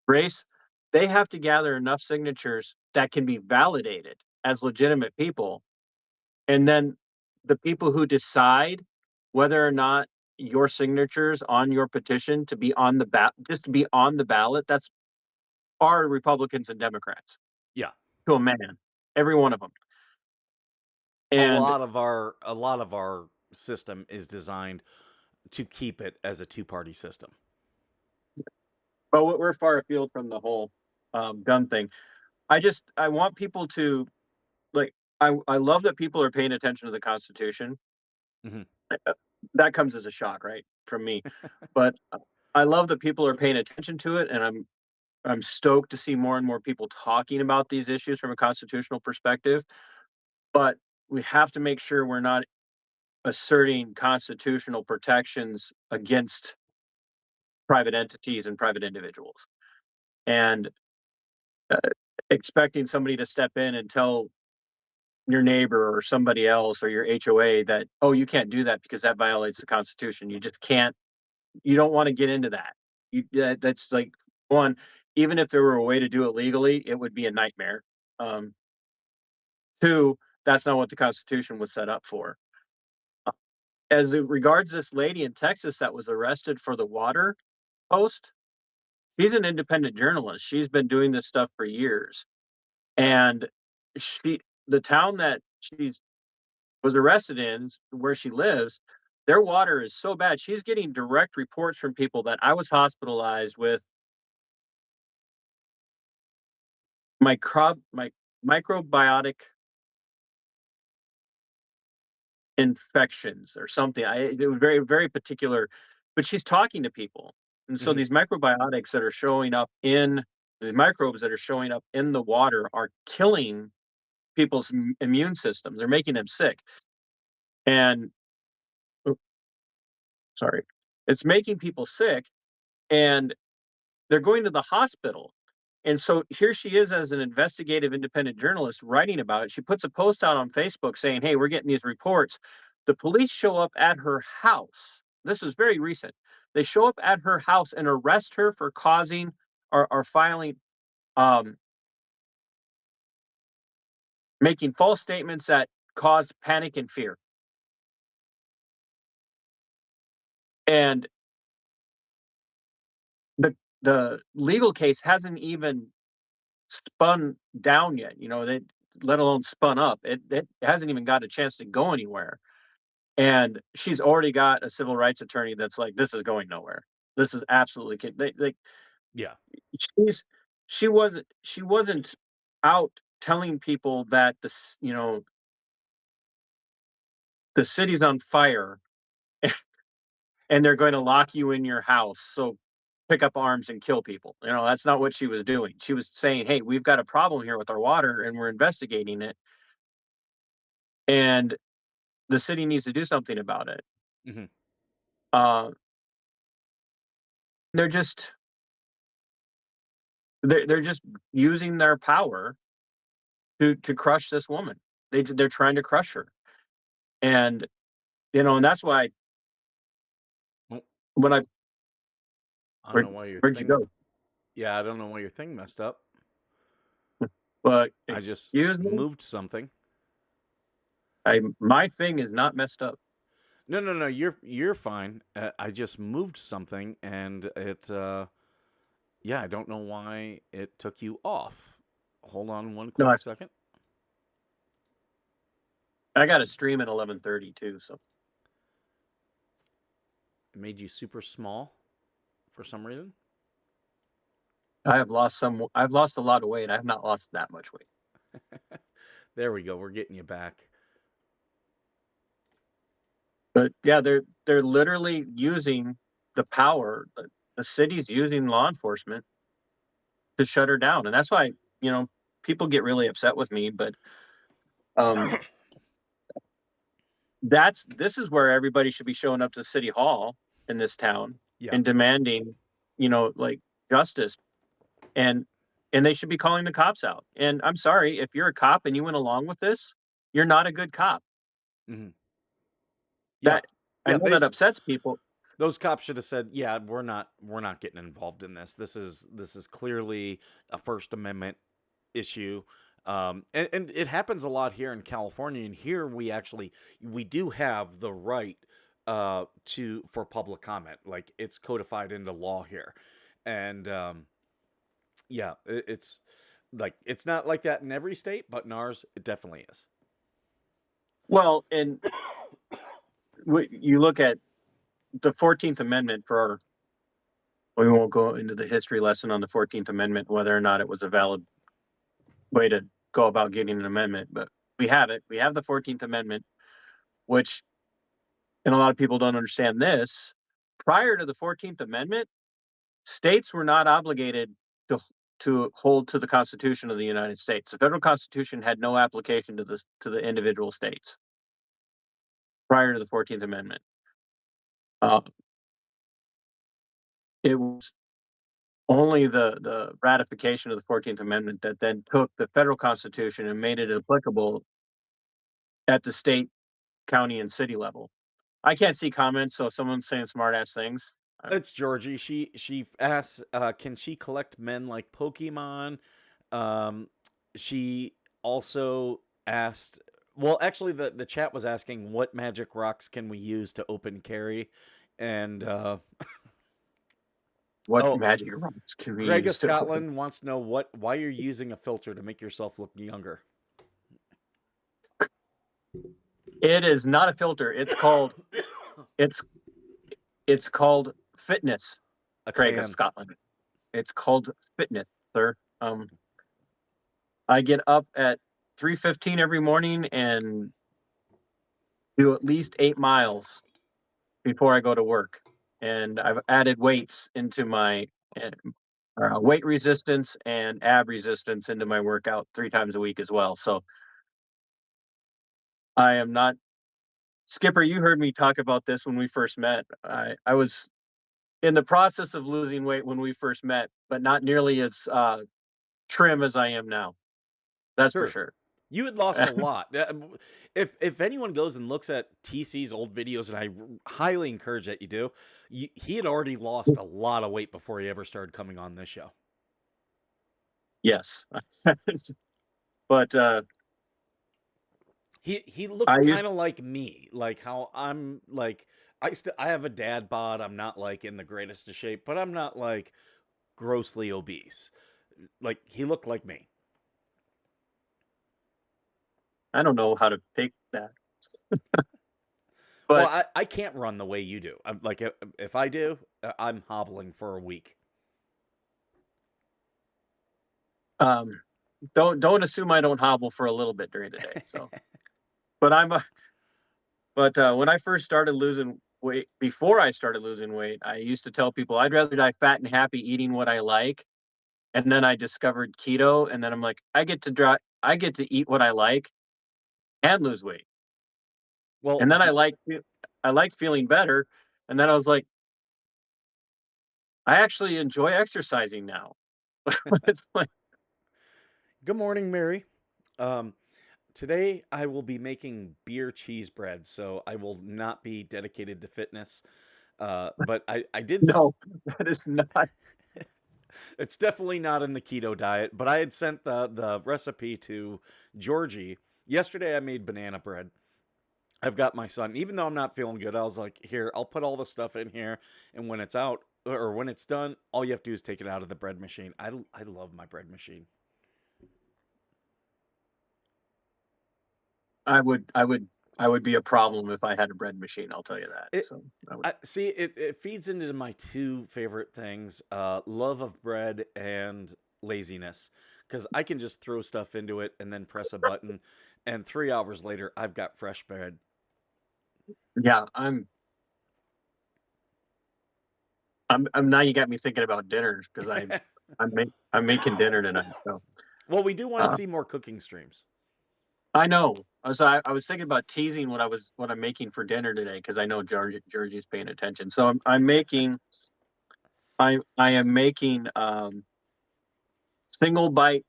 race, they have to gather enough signatures that can be validated as legitimate people. And then the people who decide whether or not your signatures on your petition to be on the just to be on the ballot, that's are Republicans and Democrats Yeah. to a man, every one of them. A And lot of our system is designed to keep it as a two-party system. but we're far afield from the whole gun thing. I want people to like. I love that people are paying attention to the Constitution. Hmm. That comes as a shock, right, from me. But I love that people are paying attention to it, and I'm stoked to see more and more people talking about these issues from a constitutional perspective. But we have to make sure we're not asserting constitutional protections against private entities and private individuals, and uh, expecting somebody to step in and tell your neighbor or somebody else or your HOA that, oh, you can't do that because that violates the Constitution. You just can't. You don't want to get into that. That's like one. Even if there were a way to do it legally, it would be a nightmare. Um, Two, that's not what the Constitution was set up for. As it regards this lady in Texas that was arrested for the water post, she's an independent journalist. She's been doing this stuff for years. And the town that she was arrested in, where she lives, their water is so bad. She's getting direct reports from people that I was hospitalized with my microbiotic infections or something. It was very, very particular, but she's talking to people. And so Hmm. these microbiotics that are showing up in the microbes that are showing up in the water are killing people's immune systems. They're making them sick. And oh, sorry, it's making people sick, and they're going to the hospital. And so here she is as an investigative independent journalist writing about it. She puts a post out on Facebook saying, "Hey, we're getting these reports." The police show up at her house. This is very recent. They show up at her house and arrest her for causing or filing, um, making false statements that caused panic and fear. And the legal case hasn't even spun down yet. Let alone spun up. It hasn't even got a chance to go anywhere. And she's already got a civil rights attorney that's like, this is going nowhere. This is absolutely Yeah. she's she wasn't out telling people that the city's on fire and they're going to lock you in your house. So pick up arms and kill people. That's not what she was doing. She was saying, "Hey, we've got a problem here with our water and we're investigating it and the city needs to do something about it." Hmm. Uh they're just they're just using their power to crush this woman. They're trying to crush her. And and that's why Well, when I I don't where, know why your where'd you thing. go? Yeah, I don't know why your thing messed up. But I just excuse me, moved something. my thing is not messed up. No, no, no. You're fine. I just moved something, and it. Yeah, I don't know why it took you off. Hold on one No, quick second. I got a stream at 11:30 too, so It made you super small for some reason. I've lost a lot of weight. I have not lost that much weight. There we go. We're getting you back. But yeah, they're literally using the power. The city's using law enforcement to shut her down, and that's why people get really upset with me. But um, this is where everybody should be showing up to City Hall in this town Yeah. and demanding, like justice, and and they should be calling the cops out. And I'm sorry if you're a cop and you went along with this, you're not a good cop. Hmm. Yeah. That I Yeah. know that upsets people. Those cops should have said, "Yeah, we're not getting involved in this. This is clearly a First Amendment issue." And it happens a lot here in California, and here we do have the right to for public comment. Like it's codified into law here, and yeah, it's like it's not like that in every state, but in ours, it definitely is. Well, and you look at the 14th Amendment we won't go into the history lesson on the 14th Amendment, whether or not it was a valid way to go about getting an amendment, but we have it. We have the 14th Amendment, which, and a lot of people don't understand this. Prior to the 14th Amendment, states were not obligated to to hold to the Constitution of the United States. The federal Constitution had no application to the individual states prior to the 14th Amendment. Uh, it was only the ratification of the 14th Amendment that then took the federal Constitution and made it applicable at the state, county, and city level. I can't see comments, so if someone's saying smart ass things. It's Georgie. She asks, can she collect men like Pokemon? Um, she also asked. Well, actually, the chat was asking what magic rocks can we use to open carry, and What oh, magic rocks can we Greg of use to open? Scotland wants to know why you're using a filter to make yourself look younger. It is not a filter. It's it's called fitness. A Craig of tan. Scotland. It's called fitness, sir. I get up at 3:15 every morning and do at least 8 miles before I go to work, and I've added weights into my weight resistance and ab resistance into my workout 3 times a week as well. So I am not Skipper. You heard me talk about this when we first met. I was in the process of losing weight when we first met, but not nearly as trim as I am now. That's for Sure. sure. You had lost a lot. If anyone goes and looks at TC's old videos, and I highly encourage that you do, he had already lost a lot of weight before he ever started coming on this show. Yes, but He looked I kind used of like me, like how I'm like I have a dad bod. I'm not like in the greatest of shape, but I'm not like grossly obese. Like he looked like me. I don't know how to take that. Well, But I can't run the way you do. I'm like, if I do, I'm hobbling for a week. um, don't assume I don't hobble for a little bit during the day. So, but when I first started losing weight, before I started losing weight, I used to tell people I'd rather die fat and happy eating what I like. And then I discovered keto, and then I'm like, I get to eat what I like and lose weight. Well, And then I like feeling better. And then I was like, I actually enjoy exercising now. It's like, good morning, Mary. Um, Today I will be making beer cheese bread, so I will not be dedicated to fitness. But I did. no, that is not. It's definitely not in the keto diet. But I had sent the recipe to Georgie yesterday. I made banana bread. I've got my son. Even though I'm not feeling good, I was like, here, I'll put all the stuff in here, and when it's out or when it's done, all you have to do is take it out of the bread machine. I love my bread machine. I would, I would, I would be a problem if I had a bread machine. I'll tell you that. It So I would. I see it feeds into my two favorite things, love of bread and laziness. Because I can just throw stuff into it and then press a button, and 3 hours later I've got fresh bread. Yeah, I'm now you got me thinking about dinners because I'm making dinner tonight. So Well, we do want to uh, see more cooking streams. I know. I was thinking about teasing what I'm making for dinner today because I know Georgie's paying attention. So I am making single bite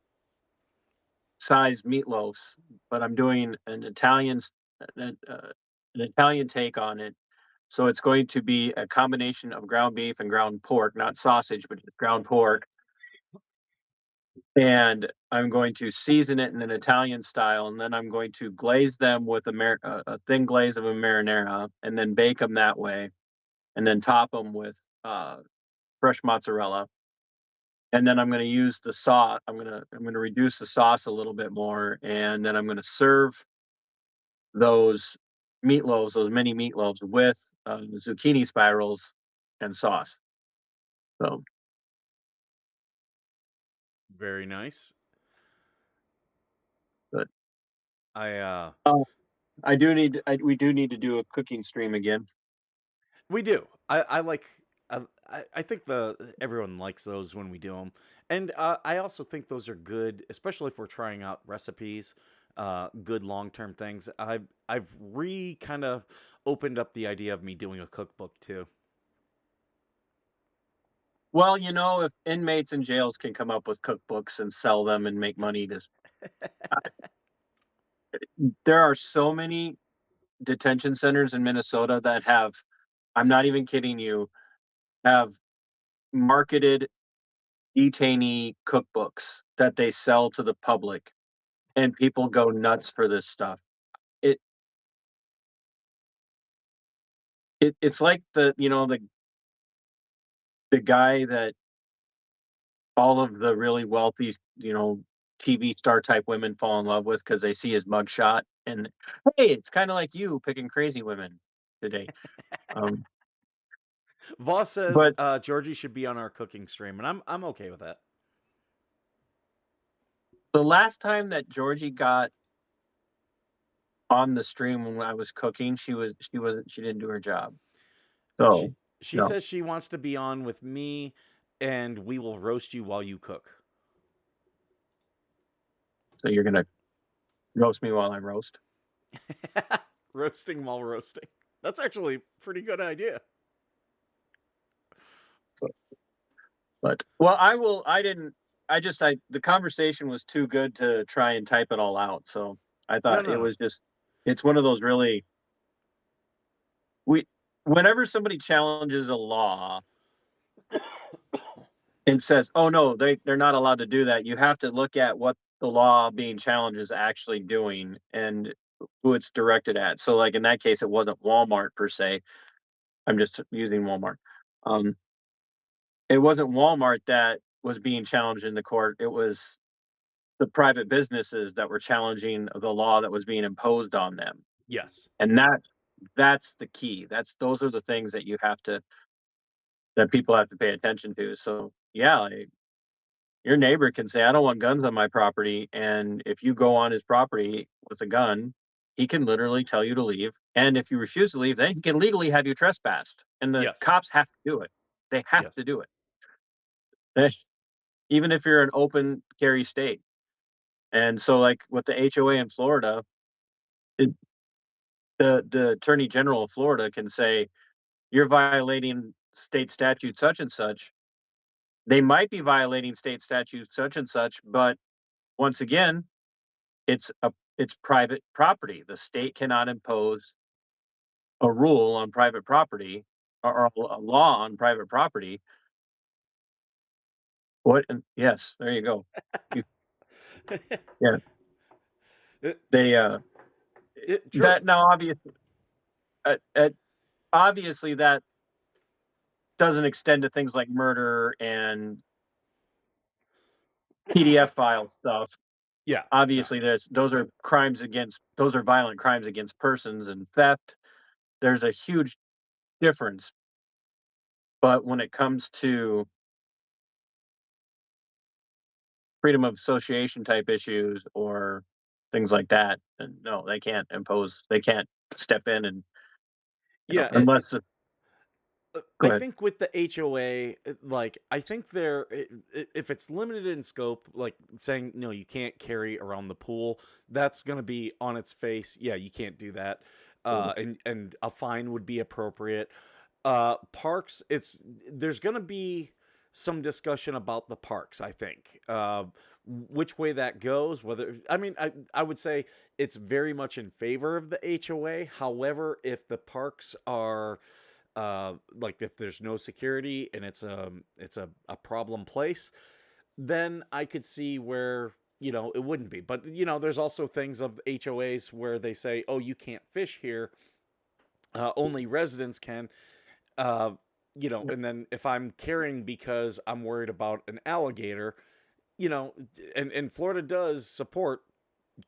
size meatloaves, but I'm doing an Italian take on it. So it's going to be a combination of ground beef and ground pork, not sausage, but just ground pork. And I'm going to season it in an Italian style, and then I'm going to glaze them with a thin glaze of a marinara, and then bake them that way, and then top them with fresh mozzarella. And then I'm going to use the sauce. I'm gonna reduce the sauce a little bit more, and then I'm going to serve those those mini meatloaves with zucchini spirals and sauce. So, Very nice. but I we do need to do a cooking stream again. We do. I like. I think the everyone likes those when we do them, and I also think those are good, especially if we're trying out recipes. Good long term things. I've kind of opened up the idea of me doing a cookbook too. Well, if inmates in jails can come up with cookbooks and sell them and make money, there are so many detention centers in Minnesota that have, I'm not even kidding you, have marketed detainee cookbooks that they sell to the public, and people go nuts for this stuff. It it's like the guy that all of the really wealthy, TV star type women fall in love with because they see his mugshot and, hey, it's kind of like you picking crazy women today. Um, Voss says but Georgie should be on our cooking stream, and I'm okay with that. the last time that Georgie got on the stream when I was cooking, she didn't do her job. She So she no, says she wants to be on with me, and we will roast you while you cook. so you're gonna roast me while I roast. Roasting while roasting. That's actually a pretty good idea. So, but well, I will. I didn't. I just. The conversation was too good to try and type it all out. So I No, thought no, it no. was just. It's one of those really. We. Whenever somebody challenges a law and says, "Oh no, they're not allowed to do that," you have to look at what the law being challenged is actually doing and who it's directed at. So, like in that case, it wasn't Walmart per se. I'm just using Walmart. Um, it wasn't Walmart that was being challenged in the court. It was the private businesses that were challenging the law that was being imposed on them. Yes. And that's the key. Those are the things that that people have to pay attention to. So yeah, like, your neighbor can say, "I don't want guns on my property," and if you go on his property with a gun, he can literally tell you to leave, and if you refuse to leave, then he can legally have you trespassed, and the Yes. cops have to do it. They have Yes. to do it. Even if you're an open carry state. And so, like, with the HOA in Florida, it the attorney general of Florida can say, "You're violating state statute such and such." They might be violating state statute such and such, but once again, it's private property. The state cannot impose a rule on private property or a law on private property. What? And yes, there you go. You, yeah, It, they true. that now obviously that doesn't extend to things like murder and PDF file stuff. Yeah. No. Obviously, those are violent crimes against persons and theft. There's a huge difference. But when it comes to freedom of association type issues or things like that, then no, they can't step in and, Yeah. unless go I ahead. think with the HOA, like I think if it's limited in scope, like saying no, you can't carry around the pool, that's going to be on its face. Yeah, you can't do that, and a fine would be appropriate. Parks, there's going to be some discussion about the parks. I think which way that goes. Whether I mean, I would say it's very much in favor of the HOA. However, if the parks are like if there's no security and it's a problem place, then I could see where it wouldn't be. But there's also things of HOAs where they say, oh, you can't fish here, only residents can. uh and then if I'm carrying because I'm worried about an alligator, and Florida does support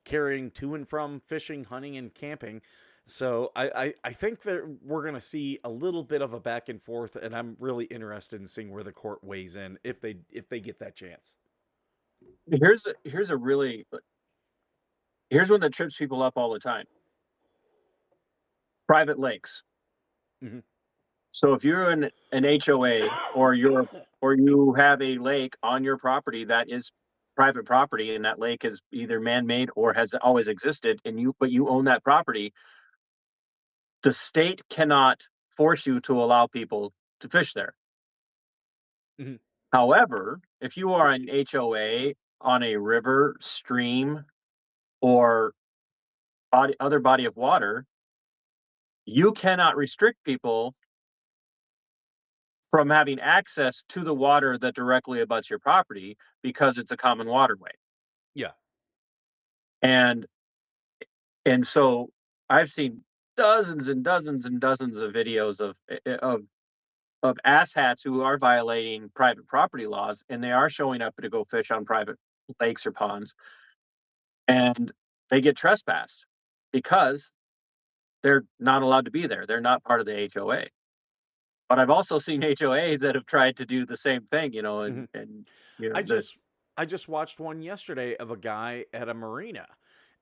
carrying to and from fishing, hunting, and camping. So I think that we're going to see a little bit of a back and forth, and I'm really interested in seeing where the court weighs in if they get that chance. Here's one that trips people up all the time. Private lakes. Hmm. So if you're in an HOA or you have a lake on your property that is private property and that lake is either man-made or has always existed and you own that property, the state cannot force you to allow people to fish there. Hmm. However, if you are an HOA on a river, stream, or other body of water, you cannot restrict people from having access to the water that directly abuts your property because it's a common waterway. Yeah. And and so I've seen dozens and dozens and dozens of videos of asshats who are violating private property laws, and they are showing up to go fish on private lakes or ponds, and they get trespassed because they're not allowed to be there. They're not part of the HOA. But I've also seen HOAs that have tried to do the same thing, Hmm. and I the just watched one yesterday of a guy at a marina,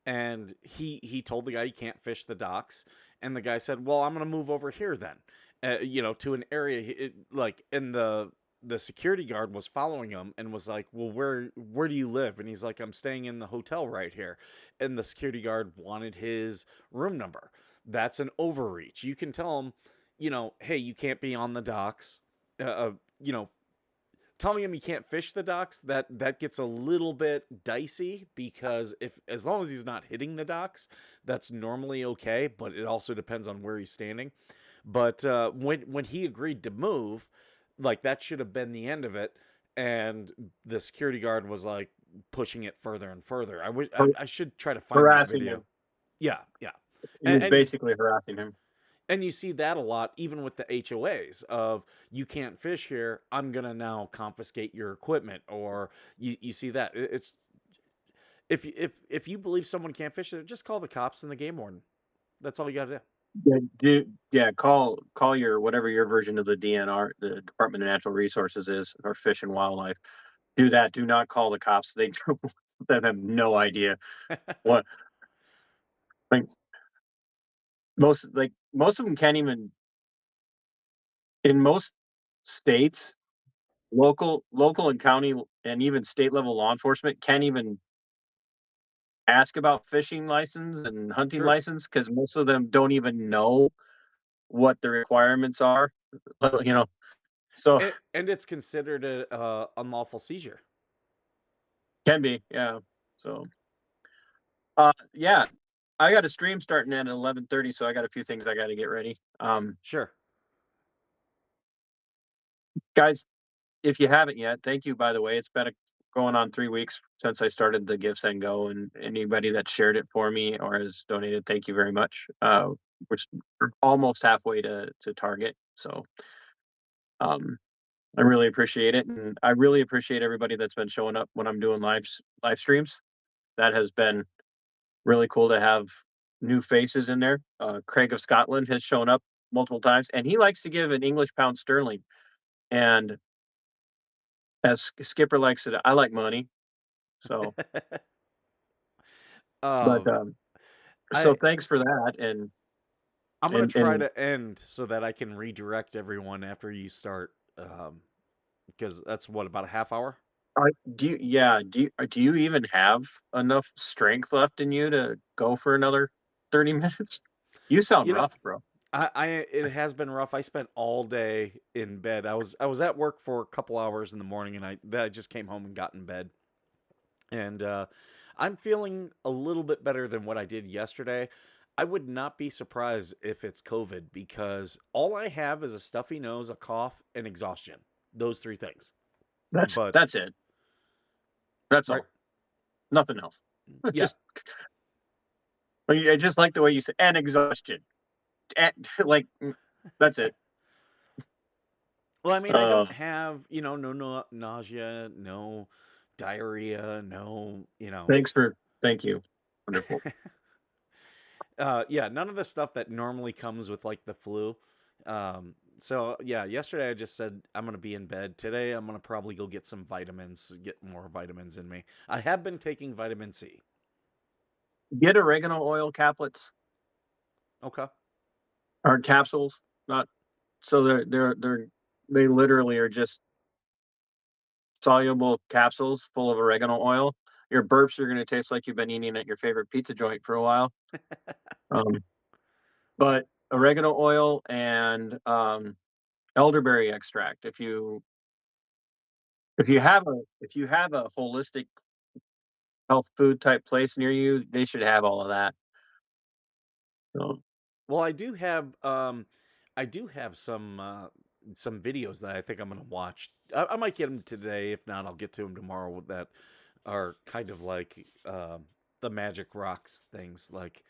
and he told the guy he can't fish the docks, and the guy said, "Well, I'm going to move over here then." To an area like, and the security guard was following him and was like, "Well, where do you live?" And he's like, "I'm staying in the hotel right here." And the security guard wanted his room number. That's an overreach. You can tell him, "Hey, you can't be on the docks." Uh, uh, you know, telling him he can't fish the docks, that gets a little bit dicey, because if as long as he's not hitting the docks, that's normally okay, but it also depends on where he's standing. But when he agreed to move, like, that should have been the end of it, and the security guard was like pushing it further and further. I should try to find that harassing video. him. Yeah, yeah. He and, was and basically harassing him. and you see that a lot, even with the HOAs of, you can't fish here, I'm gonna now confiscate your equipment, or you see that it's, if you believe someone can't fish there, just call the cops and the game warden. That's all you gotta do. Call your whatever your version of the DNR, the Department of Natural Resources is, or Fish and Wildlife. Do that. Do not call the cops. They have no idea what. Like most of them can't even, in most states, local and county and even state level law enforcement can't even ask about fishing license and hunting True. license because most of them don't even know what the requirements are. You know, so And it's considered a unlawful seizure. can be, yeah. So, yeah, I got a stream starting at 11:30, so I got a few things I got to get ready. Sure. Guys, if you haven't yet, thank you. By the way, it's been going on 3 weeks since I started the Give Send Go, and anybody that shared it for me or has donated, thank you very much. We're almost halfway to target, so um, I really appreciate it, and I really appreciate everybody that's been showing up when I'm doing live streams. That has been really cool to have new faces in there. Craig of Scotland has shown up multiple times, and he likes to give an English pound sterling. And as Skipper likes it, I like money. So, but um, so I thanks for that. I'm gonna try And to end so that I can redirect everyone after you start, because that's what, about a half hour. do you even have enough strength left in you to go for another 30 minutes? You sound You know, rough, bro. I it has been rough. I spent all day in bed. I was at work for a couple hours in the morning, and I just came home and got in bed. And I'm feeling a little bit better than what I did yesterday. I would not be surprised if it's COVID because all I have is a stuffy nose, a cough, and exhaustion. Those three things. But That's it. That's right, all. Nothing else. It's yeah. just I just like the way you say and exhaustion. And, like that's it. Well, I mean, I Uh, don't have, no nausea, no diarrhea, no, thank you. Wonderful. yeah, none of the stuff that normally comes with like the flu. So yeah, yesterday I just said I'm gonna be in bed. Today I'm gonna probably go get some vitamins, get more vitamins in me. I have been taking vitamin C. Get oregano oil caplets Okay. or capsules, not so they literally are just soluble capsules full of oregano oil. Your burps are going to taste like you've been eating at your favorite pizza joint for a while. Um, but oregano oil and elderberry extract. If you have a holistic health food type place near you, they should have all of that. So Well, I do have some videos that I think I'm gonna watch. I might get them today. If not, I'll get to them tomorrow. That are kind of like the magic rocks things. Like,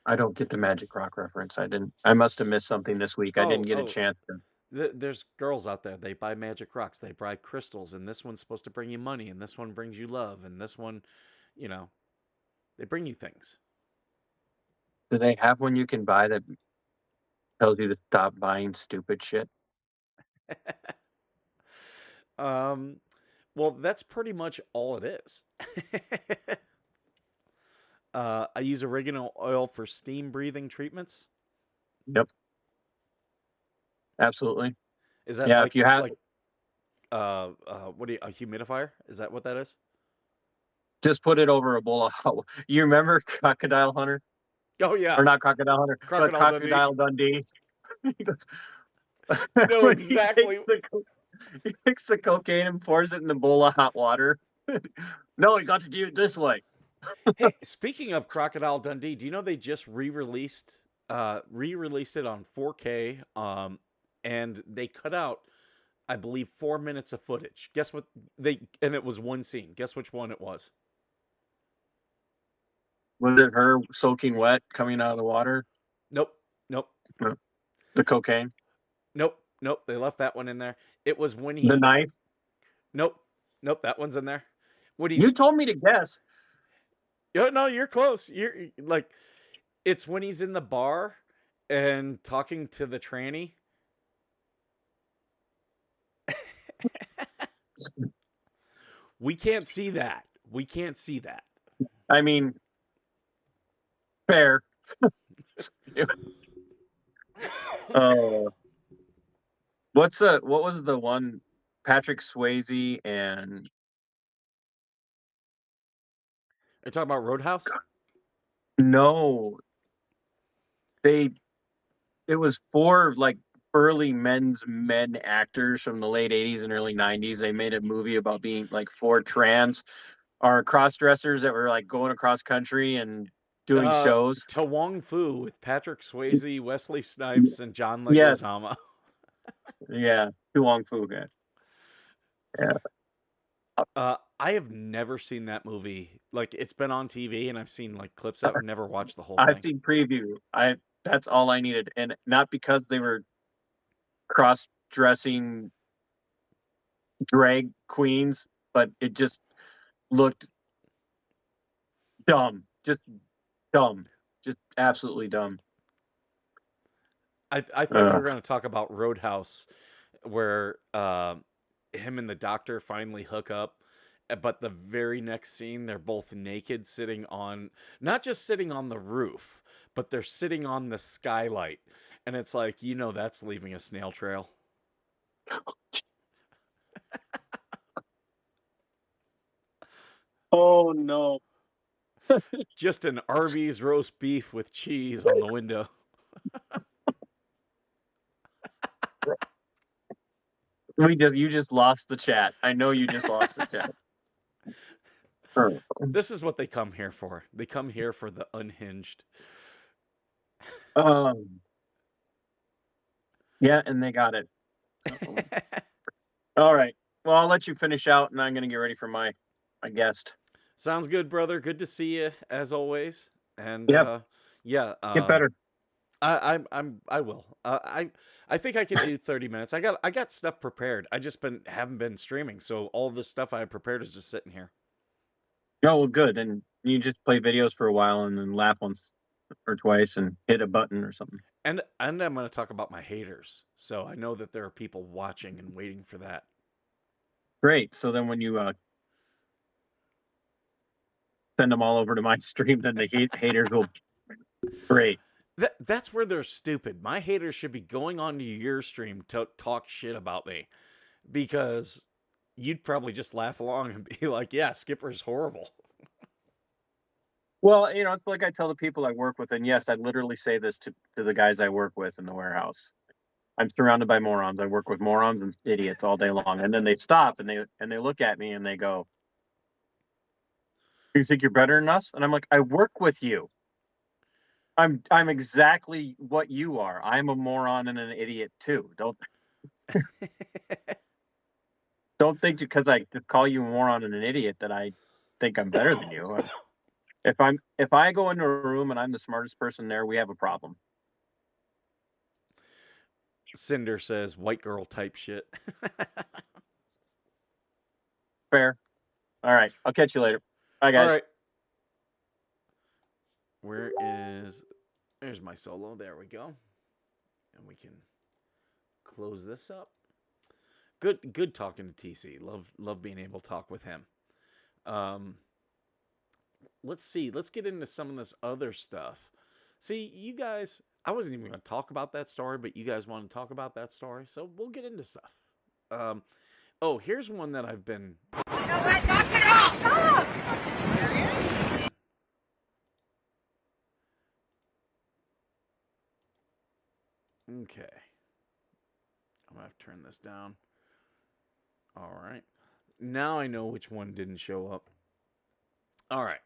I don't get the Magic Rock reference. I didn't. I must have missed something this week. I oh, didn't get a oh, chance to. there's girls out there. They buy magic rocks. They buy crystals, and this one's supposed to bring you money, and this one brings you love, and this one, you know, they bring you things. Do they have one you can buy that tells you to stop buying stupid shit? um, well, that's pretty much all it is. I use oregano oil for steam breathing treatments. Yep, absolutely. Is that Yeah, if you have, what do you, a humidifier? Is that what that is? just put it over a bowl of hot wa You remember Crocodile Hunter? Oh yeah, Or not Crocodile Hunter, but Crocodile Dundee. Crocodile Dundee. He goes No, when exactly. he takes the cocaine and pours it in a bowl of hot water. No, you got to do it this way. Hey, speaking of Crocodile Dundee, do you know they just re-released it on 4K and they cut out I believe 4 minutes of footage. Guess what and it was one scene. Guess which one it was? Was it her soaking wet coming out of the water? Nope. Nope. No. The cocaine? Nope. Nope. They left that one in there. It was when The he knife? Nope. Nope, that one's in there. When he's You told me to guess. no, you're close. You're like it's when he's in the bar and talking to the tranny. We can't see that. We can't see that. I mean, fair. Oh, what was the one? Patrick Swayze and Are you talking about Roadhouse? no, they. It was four like early men actors from the late '80s and early '90s. They made a movie about being like four trans or cross dressers that were like going across country and doing shows. To Wong Fu with Patrick Swayze, Wesley Snipes, and John Yes, Leguizamo. yeah, Tu Wong Fu guy. Yeah, I have never seen that movie. Like, it's been on TV, and I've seen like clips of it. Never watched the whole I've thing. seen preview. That's all I needed, and not because they were cross dressing drag queens, but it just looked dumb, dumb, just absolutely dumb. I thought you were going to talk about Roadhouse, where him and the doctor finally hook up, but the very next scene they're both naked, sitting on, not just sitting on the roof, but they're sitting on the skylight, and it's like, that's leaving a snail trail. Oh no. Just an Arby's roast beef with cheese on the window. You just lost the chat. I know you just lost the chat. This is what they come here for. They come here for the unhinged. Yeah, and they got it. All right. Well, I'll let you finish out, and I'm going to get ready for my guest. Sounds good, brother. Good to see you as always. And Get better. I will. I think I can do 30 minutes. I got stuff prepared. I just haven't been streaming, so all this stuff I prepared is just sitting here. Oh, well, good. And you just play videos for a while and then laugh once or twice and hit a button or something. And I'm going to talk about my haters. So I know that there are people watching and waiting for that. Great. So then when you send them all over to my stream, then the haters will. Great. That's where they're stupid. My haters should be going onto your stream to talk shit about me, because you'd probably just laugh along and be like, yeah, Skipper's horrible. Well, it's like I tell the people I work with, and yes, I literally say this to the guys I work with in the warehouse. I'm surrounded by morons. I work with morons and idiots all day long, and then they stop and they look at me and they go, "You think you're better than us?" And I'm like, "I work with you. I'm exactly what you are. I'm a moron and an idiot too. Don't think because I call you a moron and an idiot that I think I'm better than you. If I go into a room and I'm the smartest person there, we have a problem." Cinder says white girl type shit. Fair. All right. I'll catch you later. Bye, guys. All right. There's my solo. There we go. And we can close this up. Good talking to TC. Love being able to talk with him. Let's see. Let's get into some of this other stuff. See, you guys, I wasn't even going to talk about that story, but you guys want to talk about that story, so we'll get into stuff. Here's one that I've been. Knock it off! Stop! Okay. I'm going to have to turn this down. All right. Now I know which one didn't show up. All right.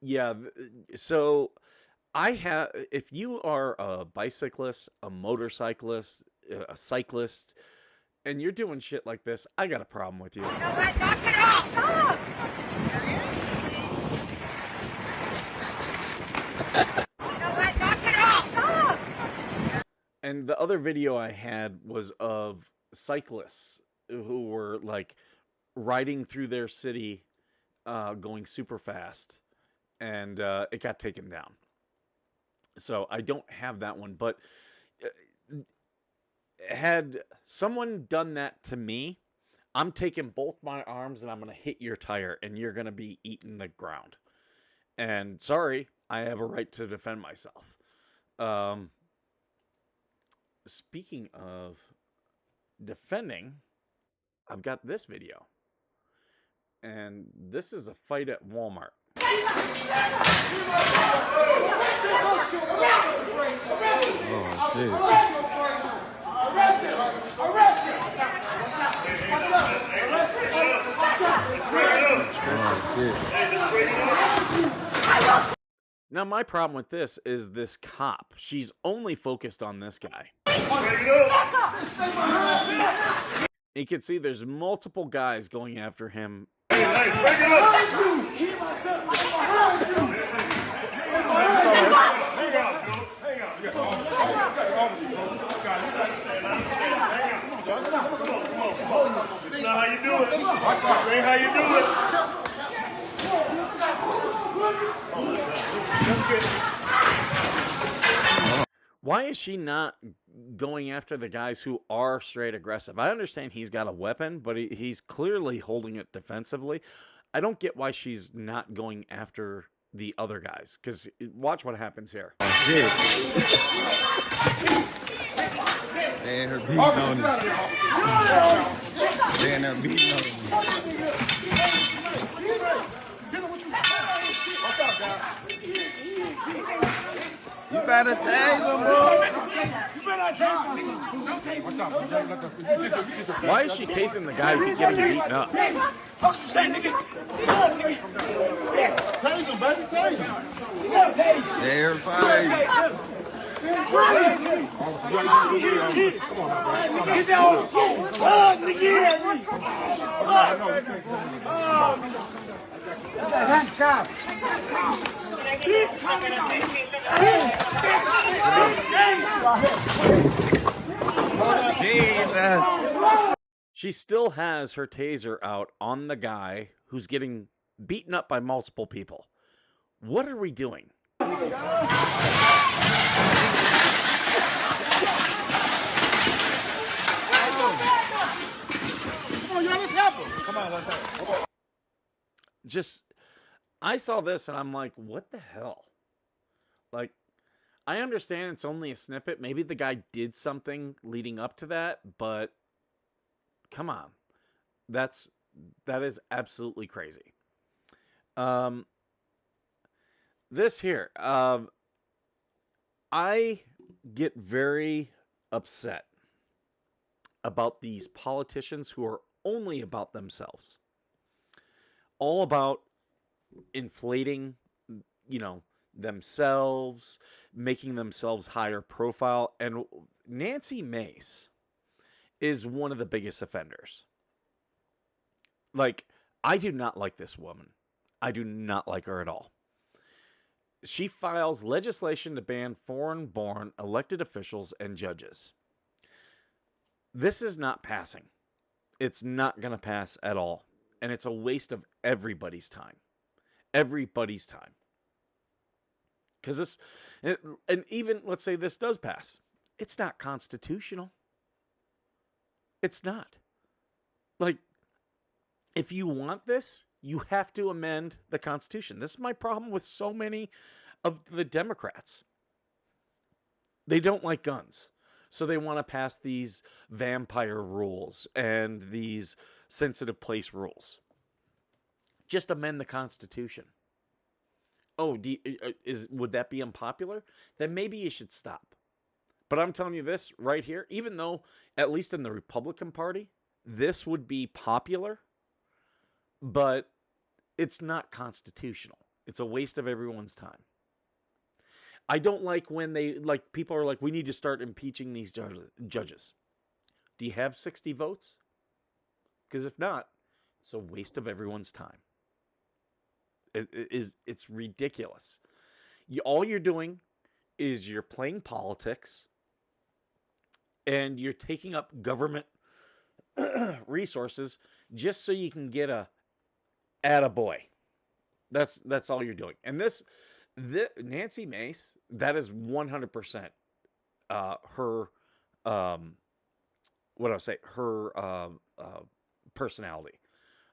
Yeah. So if you are a bicyclist, a motorcyclist, a cyclist, and you're doing shit like this, I got a problem with you. Knock it off! Stop! And the other video I had was of cyclists who were like riding through their city, going super fast, and it got taken down. So I don't have that one. But had someone done that to me, I'm taking both my arms and I'm going to hit your tire and you're going to be eating the ground. And sorry, I have a right to defend myself. Speaking of defending, I've got this video. And this is a fight at Walmart. Oh, shit. Now, my problem with this is this cop. She's only focused on this guy. You can see there's multiple guys going after him. How you do it? Say how you do it. Why is she not going after the guys who are straight aggressive? I understand he's got a weapon, but he's clearly holding it defensively. I don't get why she's not going after the other guys, because watch what happens here. And her beating on him. And her beating on him. You better tag him, boy. Why is she casing the guy getting beaten up? Tase him, baby, tase him. They're fighting. Get down. Hug, nigga. She still has her taser out on the guy who's getting beaten up by multiple people. What are we doing? Come on, y'all, let's help him. Come on, let's help him. Just, I saw this and I'm like, what the hell? Like, I understand it's only a snippet. Maybe the guy did something leading up to that, but come on. That is absolutely crazy. This here, I get very upset about these politicians who are only about themselves. All about inflating, themselves, making themselves higher profile. And Nancy Mace is one of the biggest offenders. Like, I do not like this woman. I do not like her at all. She files legislation to ban foreign-born elected officials and judges. This is not passing. It's not going to pass at all. And it's a waste of everybody's time. Everybody's time. Because this, and even, let's say this does pass. It's not constitutional. It's not. Like, if you want this, you have to amend the Constitution. This is my problem with so many of the Democrats. They don't like guns. So they want to pass these vampire rules and these sensitive place rules. Just amend the Constitution. Oh, would that be unpopular? Then maybe you should stop. But I'm telling you this right here, even though, at least in the Republican Party, this would be popular, but it's not constitutional. It's a waste of everyone's time. I don't like when people are like, we need to start impeaching these judges. Do you have 60 votes? Because if not, it's a waste of everyone's time. It's ridiculous. All you're doing is you're playing politics and you're taking up government resources just so you can get a attaboy. That's all you're doing. And this Nancy Mace, that is 100% her, what do I say, her personality.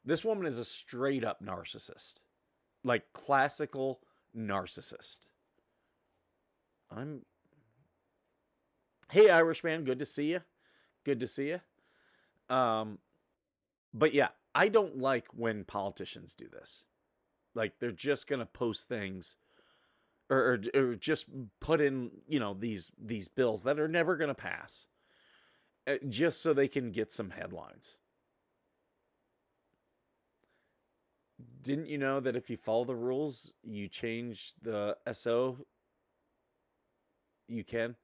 This woman is a straight up narcissist, like classical narcissist. Hey, Irishman, good to see you. Good to see you. But yeah, I don't like when politicians do this. Like they're just gonna post things, or just put in, these bills that are never gonna pass, just so they can get some headlines. Didn't you know that if you follow the rules, you change the SO? You can.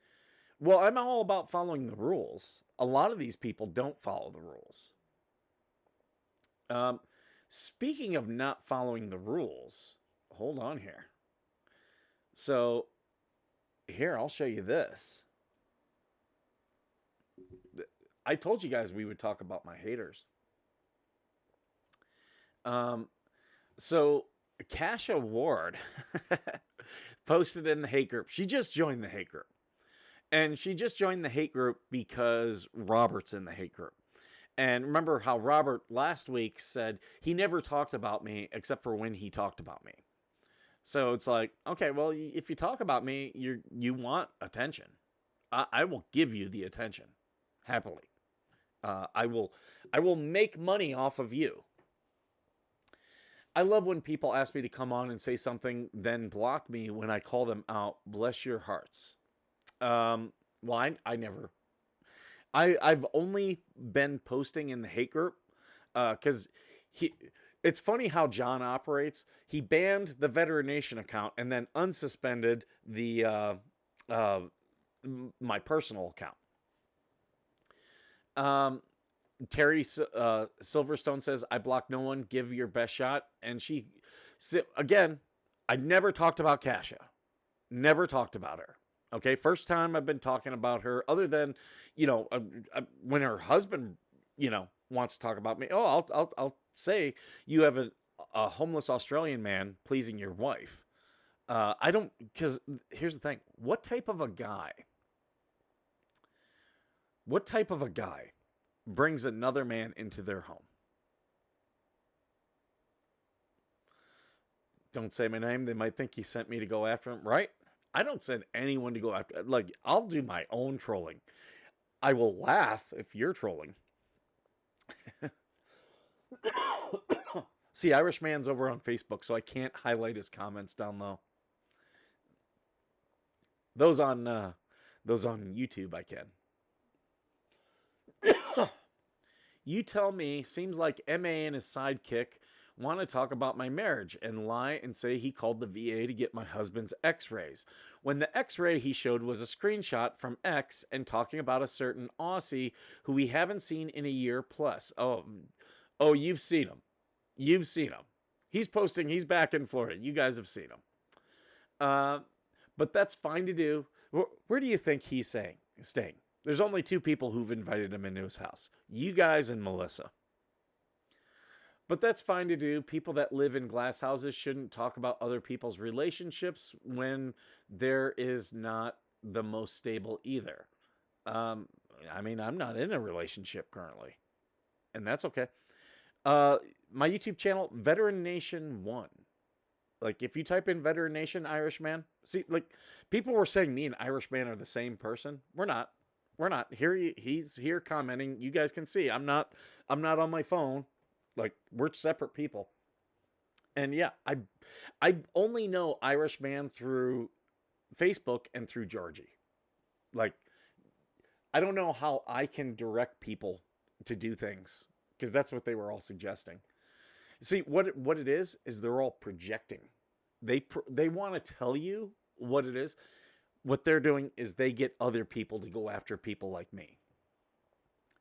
Well, I'm all about following the rules. A lot of these people don't follow the rules. Speaking of not following the rules, hold on here. So, here, I'll show you this. I told you guys we would talk about my haters. So, Kasha Ward posted in the hate group. She just joined the hate group. And she just joined the hate group because Robert's in the hate group. And remember how Robert last week said he never talked about me except for when he talked about me. So it's like, okay, well, if you talk about me, you want attention. I will give you the attention happily. I will make money off of you. I love when people ask me to come on and say something, then block me when I call them out. Bless your hearts. Well, I never. I've only been posting in the hate group because it's funny how John operates. He banned the Veteran Nation account and then unsuspended the my personal account. Terry Silverstone says, I block no one, give your best shot. And again, I never talked about Kasha. Never talked about her. Okay, first time I've been talking about her, other than, when her husband, wants to talk about me. Oh, I'll say you have a homeless Australian man pleasing your wife. I don't, because here's the thing. What type of a guy brings another man into their home? Don't say my name. They might think he sent me to go after him, right? I don't send anyone to go after. Like, I'll do my own trolling. I will laugh if you're trolling. See, Irishman's over on Facebook, so I can't highlight his comments down low. Those on YouTube, I can. You tell me, seems like MA and his sidekick want to talk about my marriage and lie and say he called the VA to get my husband's x-rays, when the x-ray he showed was a screenshot from X and talking about a certain Aussie who we haven't seen in a year plus. Oh, you've seen him. You've seen him. He's posting, he's back in Florida. You guys have seen him. But that's fine to do. Where do you think he's staying? There's only 2 people who've invited him into his house. You guys and Melissa. But that's fine to do. People that live in glass houses shouldn't talk about other people's relationships when there is not the most stable either. I'm not in a relationship currently. And that's okay. My YouTube channel, Veteran Nation 1. Like, if you type in Veteran Nation Irishman, see, like, people were saying me and Irishman are the same person. We're not. He's here commenting. You guys can see. I'm not on my phone. Like, we're separate people. And yeah, I only know Irishman through Facebook and through Georgie. Like, I don't know how I can direct people to do things, because that's what they were all suggesting. See, what it is they're all projecting. They want to tell you what it is. What they're doing is they get other people to go after people like me.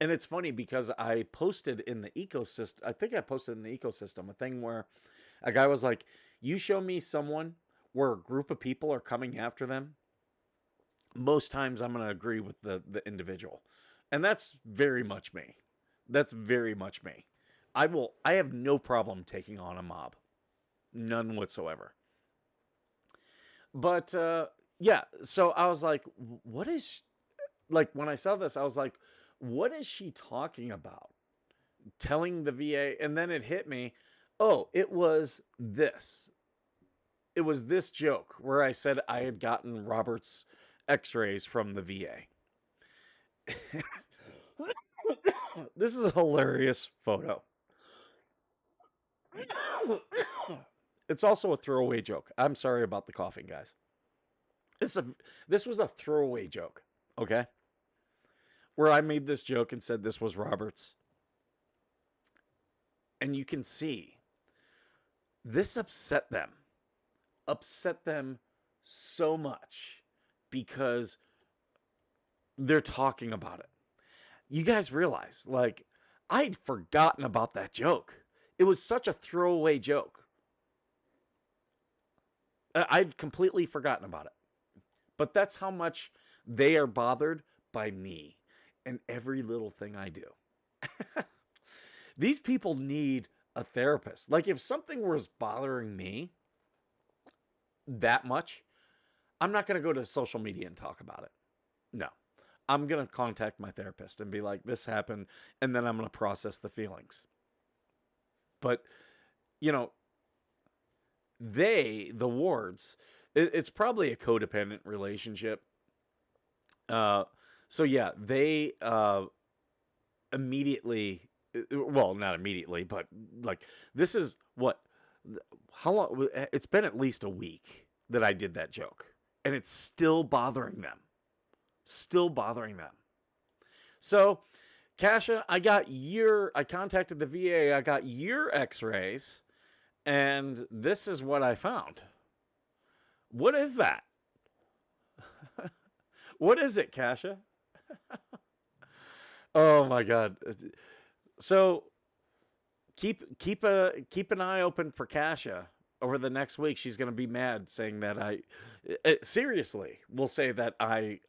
And it's funny because I posted in the ecosystem, I think I posted in the ecosystem, a thing where a guy was like, you show me someone where a group of people are coming after them, most times I'm going to agree with the individual. And that's very much me. That's very much me. I have no problem taking on a mob. None whatsoever. But yeah, so I was like, what is like when I saw this, I was like, what is she talking about? Telling the VA, and then it hit me. Oh, it was this. It was this joke where I said I had gotten Robert's x-rays from the VA. This is a hilarious photo. It's also a throwaway joke. I'm sorry about the coughing, guys. This was a throwaway joke, okay? Where I made this joke and said this was Robert's. And you can see this upset them. Upset them so much because they're talking about it. You guys realize, like, I'd forgotten about that joke. It was such a throwaway joke. I'd completely forgotten about it. But that's how much they are bothered by me and every little thing I do. These people need a therapist. Like, if something was bothering me that much, I'm not going to go to social media and talk about it. No. I'm going to contact my therapist and be like, this happened, and then I'm going to process the feelings. But, you know, the wards, it's probably a codependent relationship. So yeah, they immediately, well, not immediately, but like, this is what, how long, it's been at least a week that I did that joke, and it's still bothering them. Still bothering them. So, Kasha, I contacted the VA, I got your x-rays, and this is what I found. What is that? What is it, Kasha? Oh my God. So keep an eye open for Kasha over the next week. She's going to be mad saying that seriously will say that I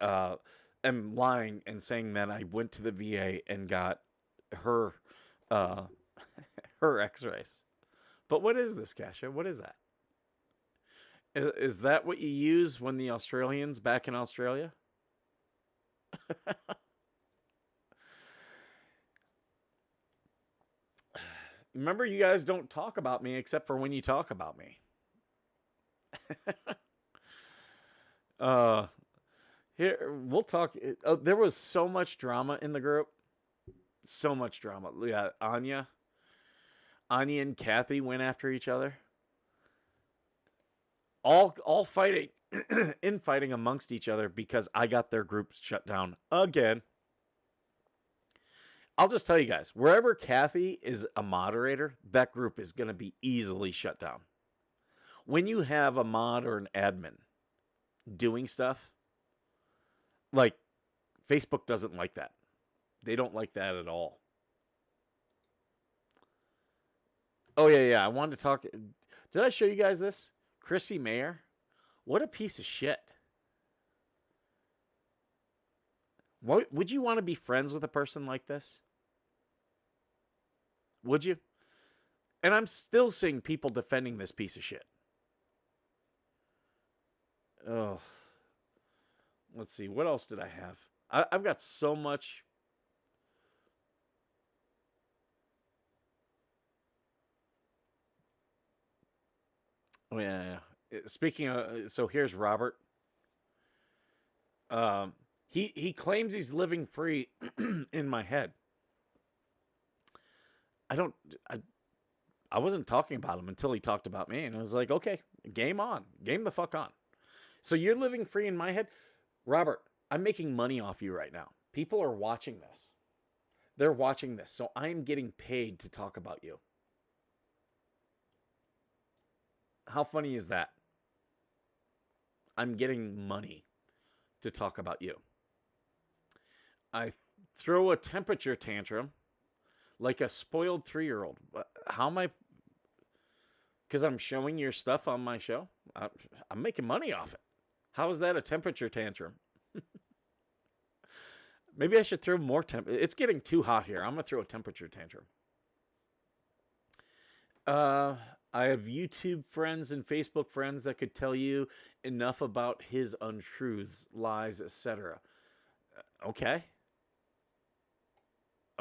am lying and saying that I went to the VA and got her her x-rays. But what is this, Kasha? What is that? Is that what you use when the Australians back in Australia? Remember, you guys don't talk about me except for when you talk about me. Here, we'll talk. There was so much drama in the group. So much drama. Yeah, Anya and Kathy went after each other. All fighting, infighting amongst each other because I got their groups shut down again. I'll just tell you guys, wherever Kathy is a moderator, that group is going to be easily shut down. When you have a mod or an admin doing stuff, like, Facebook doesn't like that. They don't like that at all. Oh, yeah. I wanted to talk. Did I show you guys this? Chrissy Mayr? What a piece of shit. What, would you want to be friends with a person like this? Would you? And I'm still seeing people defending this piece of shit. Oh. Let's see. What else did I have? I've got so much. Oh, yeah. Speaking of, so here's Robert. He claims he's living free in my head. I wasn't talking about him until he talked about me, and I was like, okay, game on. Game the fuck on. So you're living free in my head? Robert, I'm making money off you right now. People are watching this. They're watching this, so I'm getting paid to talk about you. How funny is that? I'm getting money to talk about you. I throw a temperature tantrum like a spoiled 3-year-old. How am I? Because I'm showing your stuff on my show. I'm making money off it. How is that a temperature tantrum? Maybe I should throw more It's getting too hot here. I'm going to throw a temperature tantrum. I have YouTube friends and Facebook friends that could tell you enough about his untruths, lies, etc. Okay.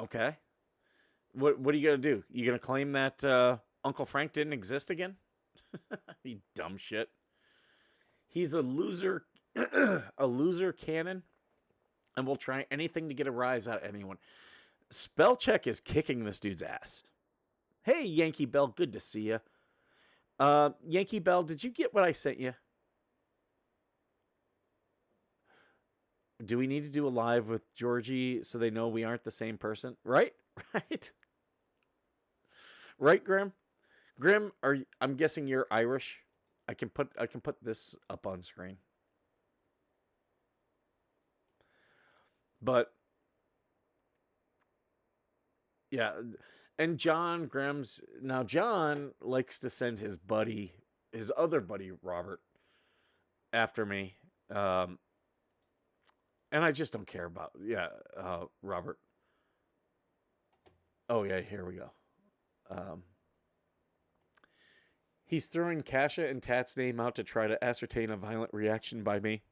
Okay. What are you going to do? You going to claim that Uncle Frank didn't exist again? You dumb shit. He's a loser, a loser cannon, and will try anything to get a rise out of anyone. Spellcheck is kicking this dude's ass. Hey, Yankee Bell, good to see you. Yankee Bell, did you get what I sent you? Do we need to do a live with Georgie so they know we aren't the same person? Right? Right? Right, Grim? Grim, I'm guessing you're Irish. I can put this up on screen. But yeah, and John Grimm's now John likes to send his other buddy Robert after me. And I just don't care about Robert. Oh yeah, here we go. He's throwing Kasha and Tat's name out to try to ascertain a violent reaction by me.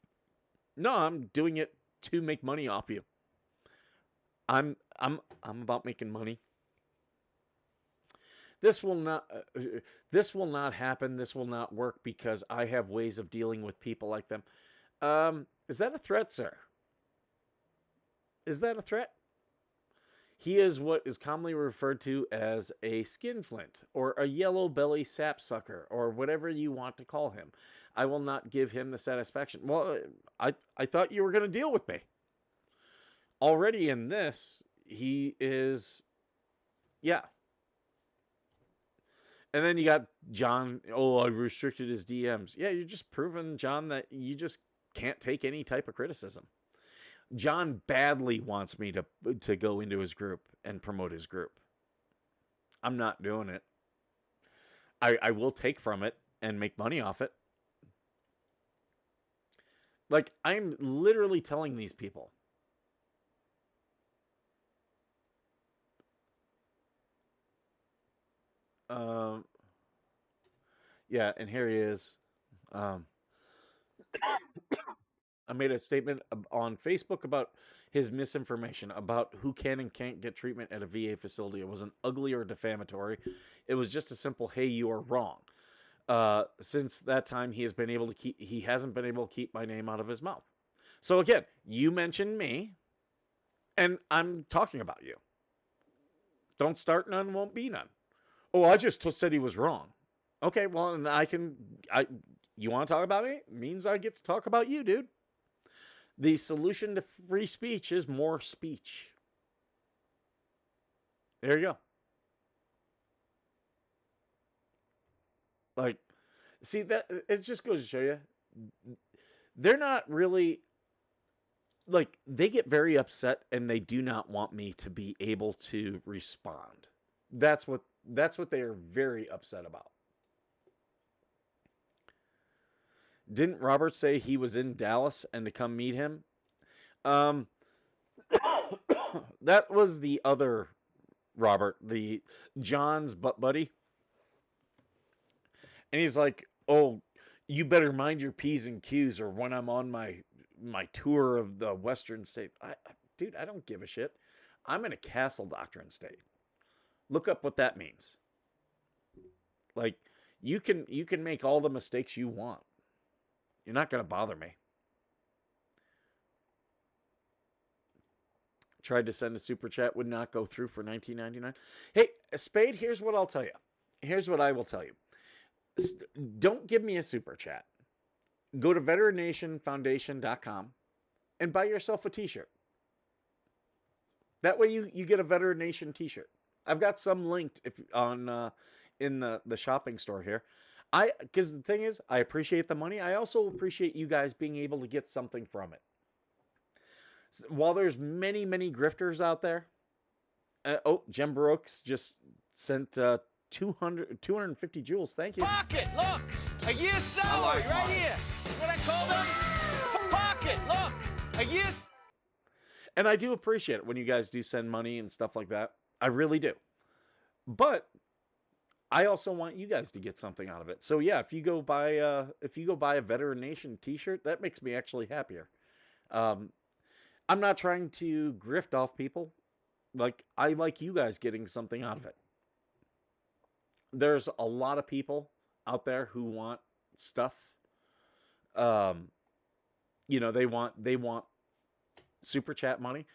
No, I'm doing it to make money off you. I'm about making money. This will not happen. This will not work because I have ways of dealing with people like them. Is that a threat, sir? Is that a threat? He is what is commonly referred to as a skinflint or a yellow belly sapsucker or whatever you want to call him. I will not give him the satisfaction. Well, I thought you were going to deal with me. Already in this, he is, yeah. And then you got John, I restricted his DMs. Yeah, you're just proving, John, that you just can't take any type of criticism. John badly wants me to go into his group and promote his group. I'm not doing it. I will take from it and make money off it. Like, I'm literally telling these people. Yeah, and here he is. I made a statement on Facebook about his misinformation about who can and can't get treatment at a VA facility. It wasn't ugly or defamatory. It was just a simple, hey, you are wrong. Since that time, he hasn't been able to keep my name out of his mouth. So again, you mentioned me, and I'm talking about you. Don't start none, won't be none. Oh, I just said he was wrong. Okay, well, and you want to talk about me? It means I get to talk about you, dude. The solution to free speech is more speech. There you go. Like, see, that it just goes to show you, they're not really, like, they get very upset and they do not want me to be able to respond. That's what they are very upset about. Didn't Robert say he was in Dallas and to come meet him? That was the other Robert, the John's butt buddy. And he's like, oh, you better mind your P's and Q's or when I'm on my tour of the Western states. Dude, I don't give a shit. I'm in a Castle Doctrine state. Look up what that means. Like, you can make all the mistakes you want. You're not going to bother me. Tried to send a super chat, would not go through for $19.99. Hey, Spade, here's what I'll tell you. Here's what I will tell you. Don't give me a super chat. Go to veterannationfoundation.com and buy yourself a t-shirt. That way you get a Veteran Nation t-shirt. I've got some linked in the shopping store here. Because the thing is, I appreciate the money. I also appreciate you guys being able to get something from it. While there's many, many grifters out there. Jem Brooks just sent 250 jewels. Thank you. Pocket, look! A year's salary right here. What I call them? Pocket, look! A year's... And I do appreciate it when you guys do send money and stuff like that. I really do. But I also want you guys to get something out of it. So yeah, if you go buy a Veteran Nation T-shirt, that makes me actually happier. Um, I'm not trying to grift off people. Like I like you guys getting something out of it. There's a lot of people out there who want stuff. Um, they want super chat money.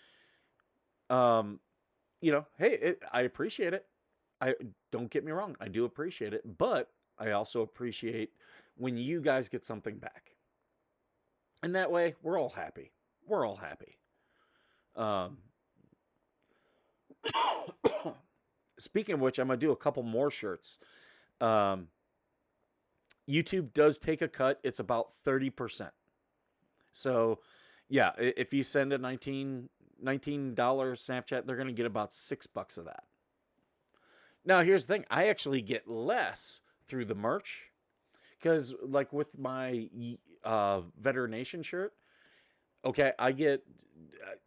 Um, hey, I appreciate it. I don't get me wrong, I do appreciate it, but I also appreciate when you guys get something back, and that way we're all happy. We're all happy. Um, Speaking of which, I'm gonna do a couple more shirts. Um, YouTube does take a cut. It's about 30%. So, yeah, if you send a $19 Snapchat, they're gonna get about $6 of that. Now, here's the thing: I actually get less through the merch because, like, with my Veteran Nation shirt, okay, I get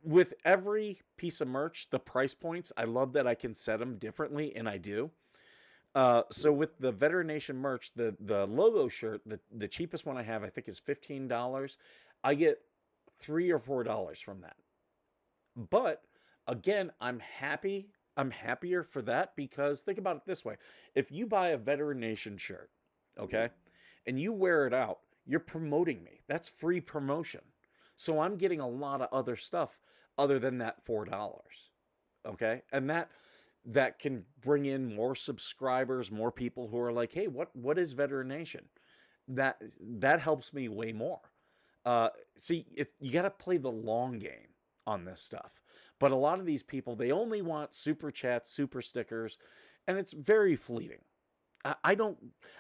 with every piece of merch the price points. I love that I can set them differently, and I do. So with the Veteran Nation merch, the logo shirt, the cheapest one I have, I think is $15. I get $3 or $4 from that. But again, I'm happy. I'm happier for that because think about it this way: if you buy a Veteran Nation shirt, okay, and you wear it out, you're promoting me. That's free promotion. So I'm getting a lot of other stuff other than that $4. Okay, and that can bring in more subscribers, more people who are like, hey, what is Veteran Nation? That helps me way more. See, you got to play the long game on this stuff. But a lot of these people, they only want super chats, super stickers, and it's very fleeting. I don't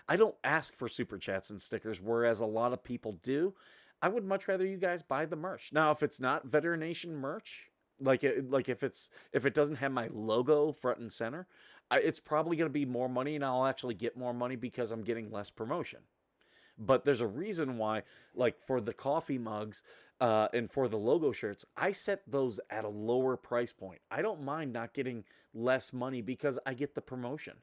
I don't ask for super chats and stickers, whereas a lot of people do. I would much rather you guys buy the merch. Now, if it's not Veteran Nation merch, like if it doesn't have my logo front and center, it's probably going to be more money, and I'll actually get more money because I'm getting less promotion. But there's a reason why, like for the coffee mugs and for the logo shirts, I set those at a lower price point. I don't mind not getting less money because I get the promotion.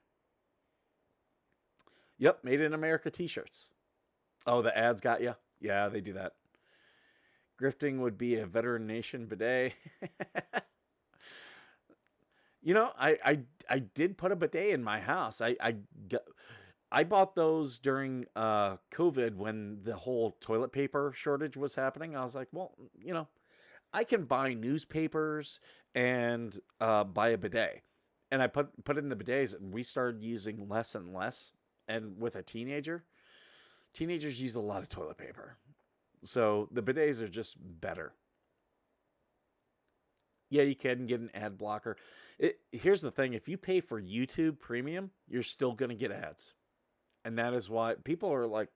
Yep, Made in America t-shirts. Oh, the ads got you? Yeah, they do that. Grifting would be a Veteran Nation bidet. I did put a bidet in my house. I bought those during COVID when the whole toilet paper shortage was happening. I was like, well, I can buy newspapers and buy a bidet. And I put it in the bidets, and we started using less and less. And with a teenagers use a lot of toilet paper. So the bidets are just better. Yeah, you can get an ad blocker. Here's the thing: if you pay for YouTube Premium, you're still going to get ads, and that is why people are like,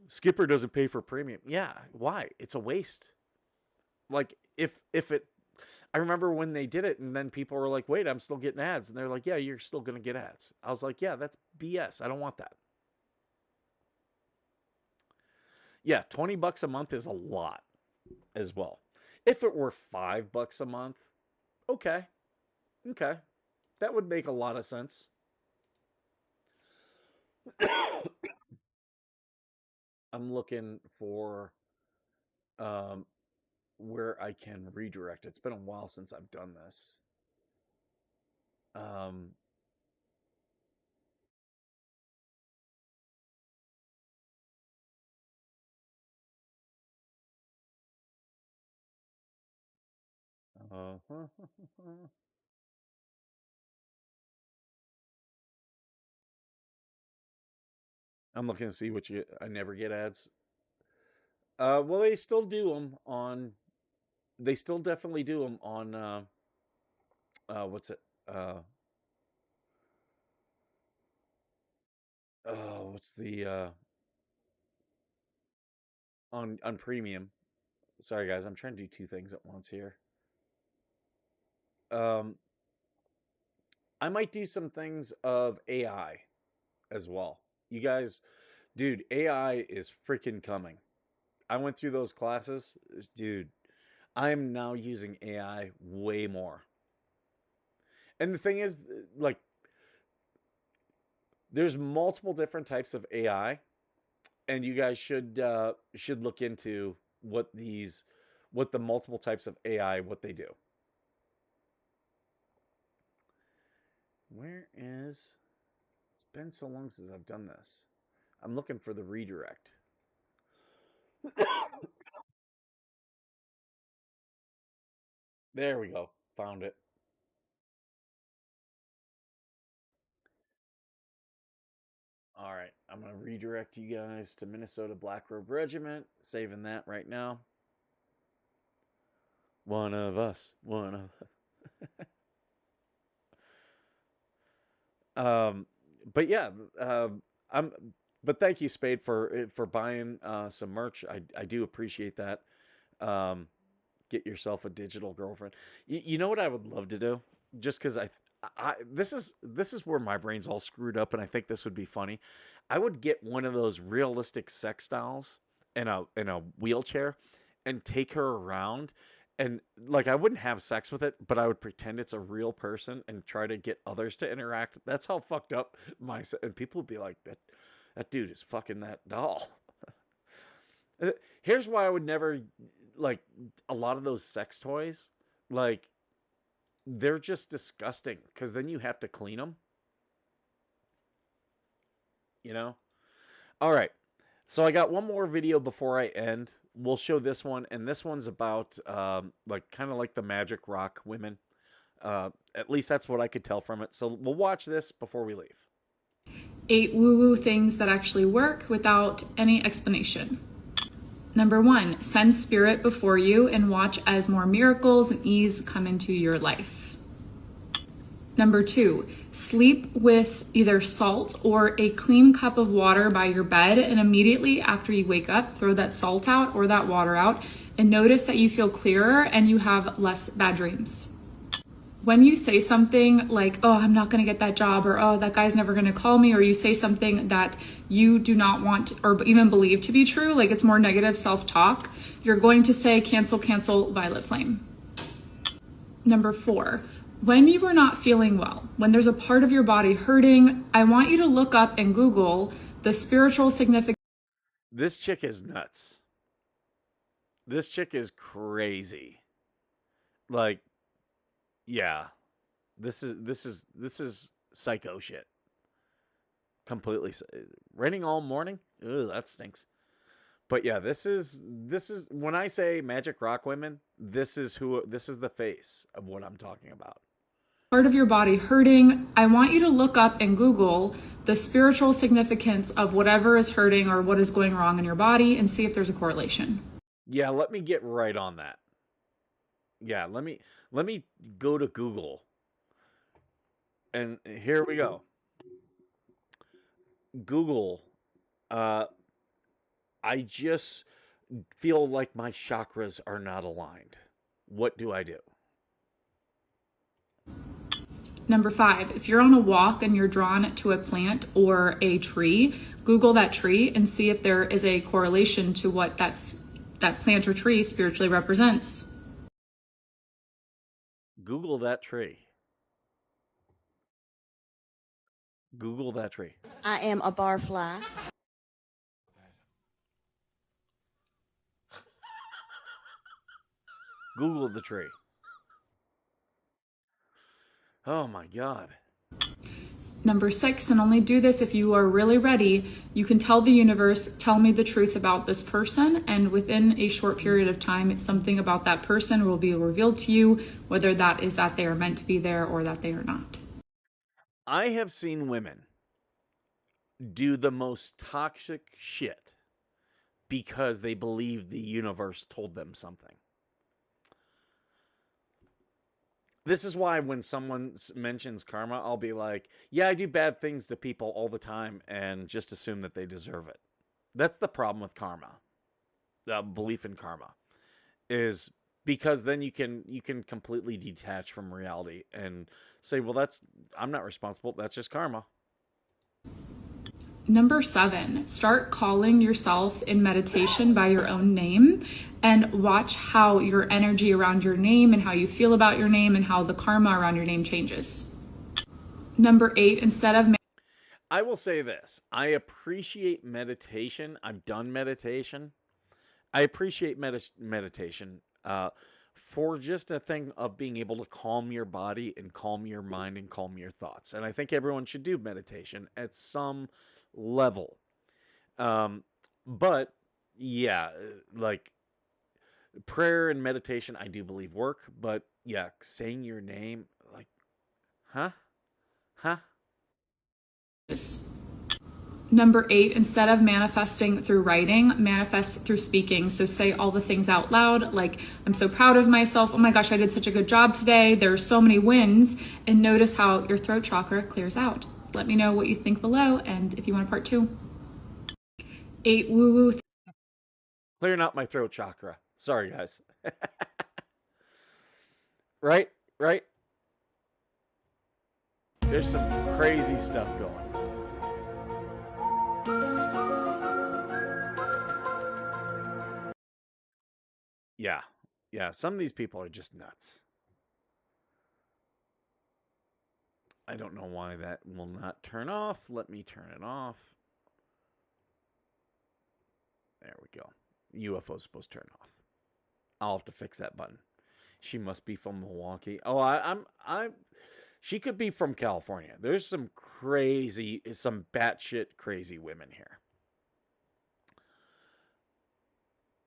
"Skipper doesn't pay for Premium." Yeah, why? It's a waste. Like if it, I remember when they did it, and then people were like, "Wait, I'm still getting ads," and they're like, "Yeah, you're still going to get ads." I was like, "Yeah, that's BS. I don't want that." Yeah, $20 a month is a lot as well. If it were $5 a month, okay. Okay. That would make a lot of sense. I'm looking for um, where I can redirect. It's been a while since I've done this. Um, uh, I'm looking to see which I never get ads. Well, they still do them on. They still definitely do them on. What's it? What's the on premium? Sorry, guys, I'm trying to do two things at once here. Um, I might do some things of AI as well. You guys, dude, AI is freaking coming. I went through those classes, dude. I'm now using AI way more. And the thing is, like, There's multiple different types of AI, and you guys should look into what the multiple types of AI, what they do. Where is? It's been so long since I've done this. I'm looking for the redirect. There we go. Found it. All right. I'm going to redirect you guys to Minnesota Black Robe Regiment. Saving that right now. One of us. One of but yeah, but thank you, Spade, for buying some merch. I do appreciate that. Get yourself a digital girlfriend. You know what I would love to do? Just because this is where my brain's all screwed up, and I think this would be funny. I would get one of those realistic sex dolls in a wheelchair and take her around, and like I wouldn't have sex with it, but I would pretend it's a real person and try to get others to interact. That's how fucked up and people would be like, that dude is fucking that doll. Here's why I would never like a lot of those sex toys. Like, they're just disgusting because then you have to clean them. You know? All right. So I got one more video before I end. We'll show this one, and this one's about like kind of like the magic rock women. At least that's what I could tell from it. So we'll watch this before we leave. 8 woo-woo things that actually work without any explanation. Number 1, send spirit before you and watch as more miracles and ease come into your life. Number 2, sleep with either salt or a clean cup of water by your bed, and immediately after you wake up, throw that salt out or that water out and notice that you feel clearer and you have less bad dreams. When you say something like, oh, I'm not going to get that job, or oh, that guy's never going to call me, or you say something that you do not want or even believe to be true, like it's more negative self-talk, you're going to say cancel, cancel, violet flame. Number 4, when you are not feeling well, when there's a part of your body hurting, I want you to look up and Google the spiritual significance. This chick is nuts. This chick is crazy. Like, yeah, this is psycho shit. Completely raining all morning. Ugh, that stinks. But yeah, this is when I say magic rock women, this is the face of what I'm talking about. Part of your body hurting, I want you to look up and Google the spiritual significance of whatever is hurting or what is going wrong in your body and see if there's a correlation. Yeah, let me get right on that. Yeah, let me go to Google. And here we go. Google, I just feel like my chakras are not aligned. What do I do? Number 5, if you're on a walk and you're drawn to a plant or a tree, Google that tree and see if there is a correlation to what that plant or tree spiritually represents. Google that tree. Google that tree. I am a barfly. Google the tree. Oh my God. Number 6, and only do this if you are really ready, you can tell the universe, tell me the truth about this person, and within a short period of time, something about that person will be revealed to you, whether that is that they are meant to be there or that they are not. I have seen women do the most toxic shit because they believe the universe told them something. This is why when someone mentions karma, I'll be like, yeah, I do bad things to people all the time and just assume that they deserve it. That's the problem with karma. Belief in karma is because then you can completely detach from reality and say, well, I'm not responsible. That's just karma. Number 7, start calling yourself in meditation by your own name and watch how your energy around your name and how you feel about your name and how the karma around your name changes. Number 8, instead of I will say this. I appreciate meditation. I've done meditation. I appreciate meditation for just a thing of being able to calm your body and calm your mind and calm your thoughts. And I think everyone should do meditation at some level. But yeah, like prayer and meditation, I do believe work. But yeah, saying your name, like, huh? Huh? Number 8, instead of manifesting through writing, manifest through speaking. So say all the things out loud, like, I'm so proud of myself. Oh my gosh, I did such a good job today. There are so many wins. And notice how your throat chakra clears out. Let me know what you think below, and if you want a part 2. 8 woo-woo. Clearing out my throat chakra. Sorry, guys. Right? Right? There's some crazy stuff going. Yeah. Yeah, some of these people are just nuts. I don't know why that will not turn off. Let me turn it off. There we go. UFO is supposed to turn off. I'll have to fix that button. She must be from Milwaukee. Oh, I'm she could be from California. There's some batshit crazy women here.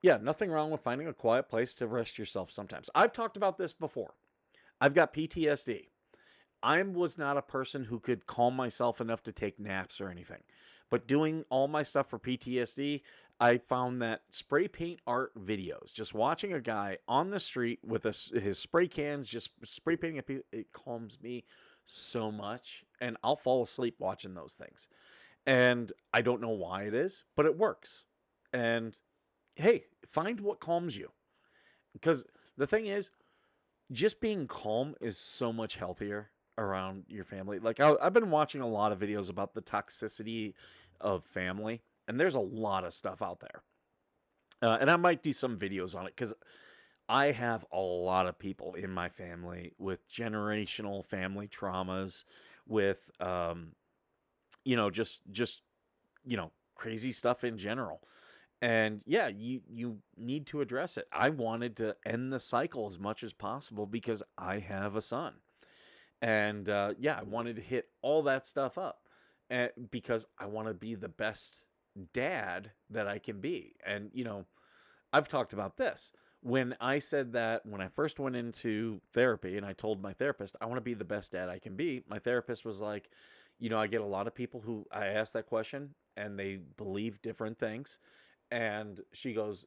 Yeah, nothing wrong with finding a quiet place to rest yourself sometimes. I've talked about this before. I've got PTSD. I was not a person who could calm myself enough to take naps or anything. But doing all my stuff for PTSD, I found that spray paint art videos, just watching a guy on the street with his spray cans, just spray painting, it calms me so much. And I'll fall asleep watching those things. And I don't know why it is, but it works. And hey, find what calms you. Because the thing is, just being calm is so much healthier around your family. Like I've been watching a lot of videos about the toxicity of family, and there's a lot of stuff out there. And I might do some videos on it because I have a lot of people in my family with generational family traumas, with just crazy stuff in general. And yeah, you need to address it. I wanted to end the cycle as much as possible because I have a son. And yeah, I wanted to hit all that stuff up because I want to be the best dad that I can be. And, I've talked about this. When I said that when I first went into therapy and I told my therapist, I want to be the best dad I can be, my therapist was like, I get a lot of people who I ask that question and they believe different things. And she goes,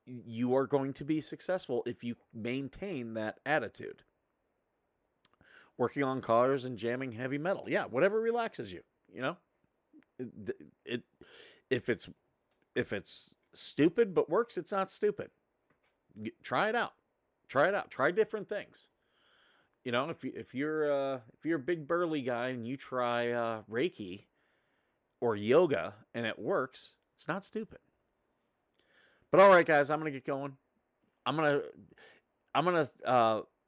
you are going to be successful if you maintain that attitude. Working on cars and jamming heavy metal. Yeah, whatever relaxes you, if it's stupid but works, it's not stupid. Try it out. Try different things. If you're a big burly guy and you try Reiki or yoga and it works, it's not stupid. But all right, guys, I'm gonna get going. I'm gonna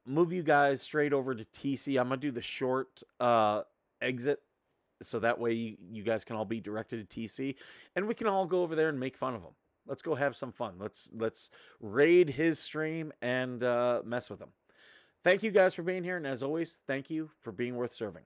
move you guys straight over to TC. I'm gonna do the short exit, so that way you guys can all be directed to TC, and we can all go over there and make fun of him. Let's go have some fun. Let's raid his stream and mess with him. Thank you guys for being here, and as always, thank you for being worth serving.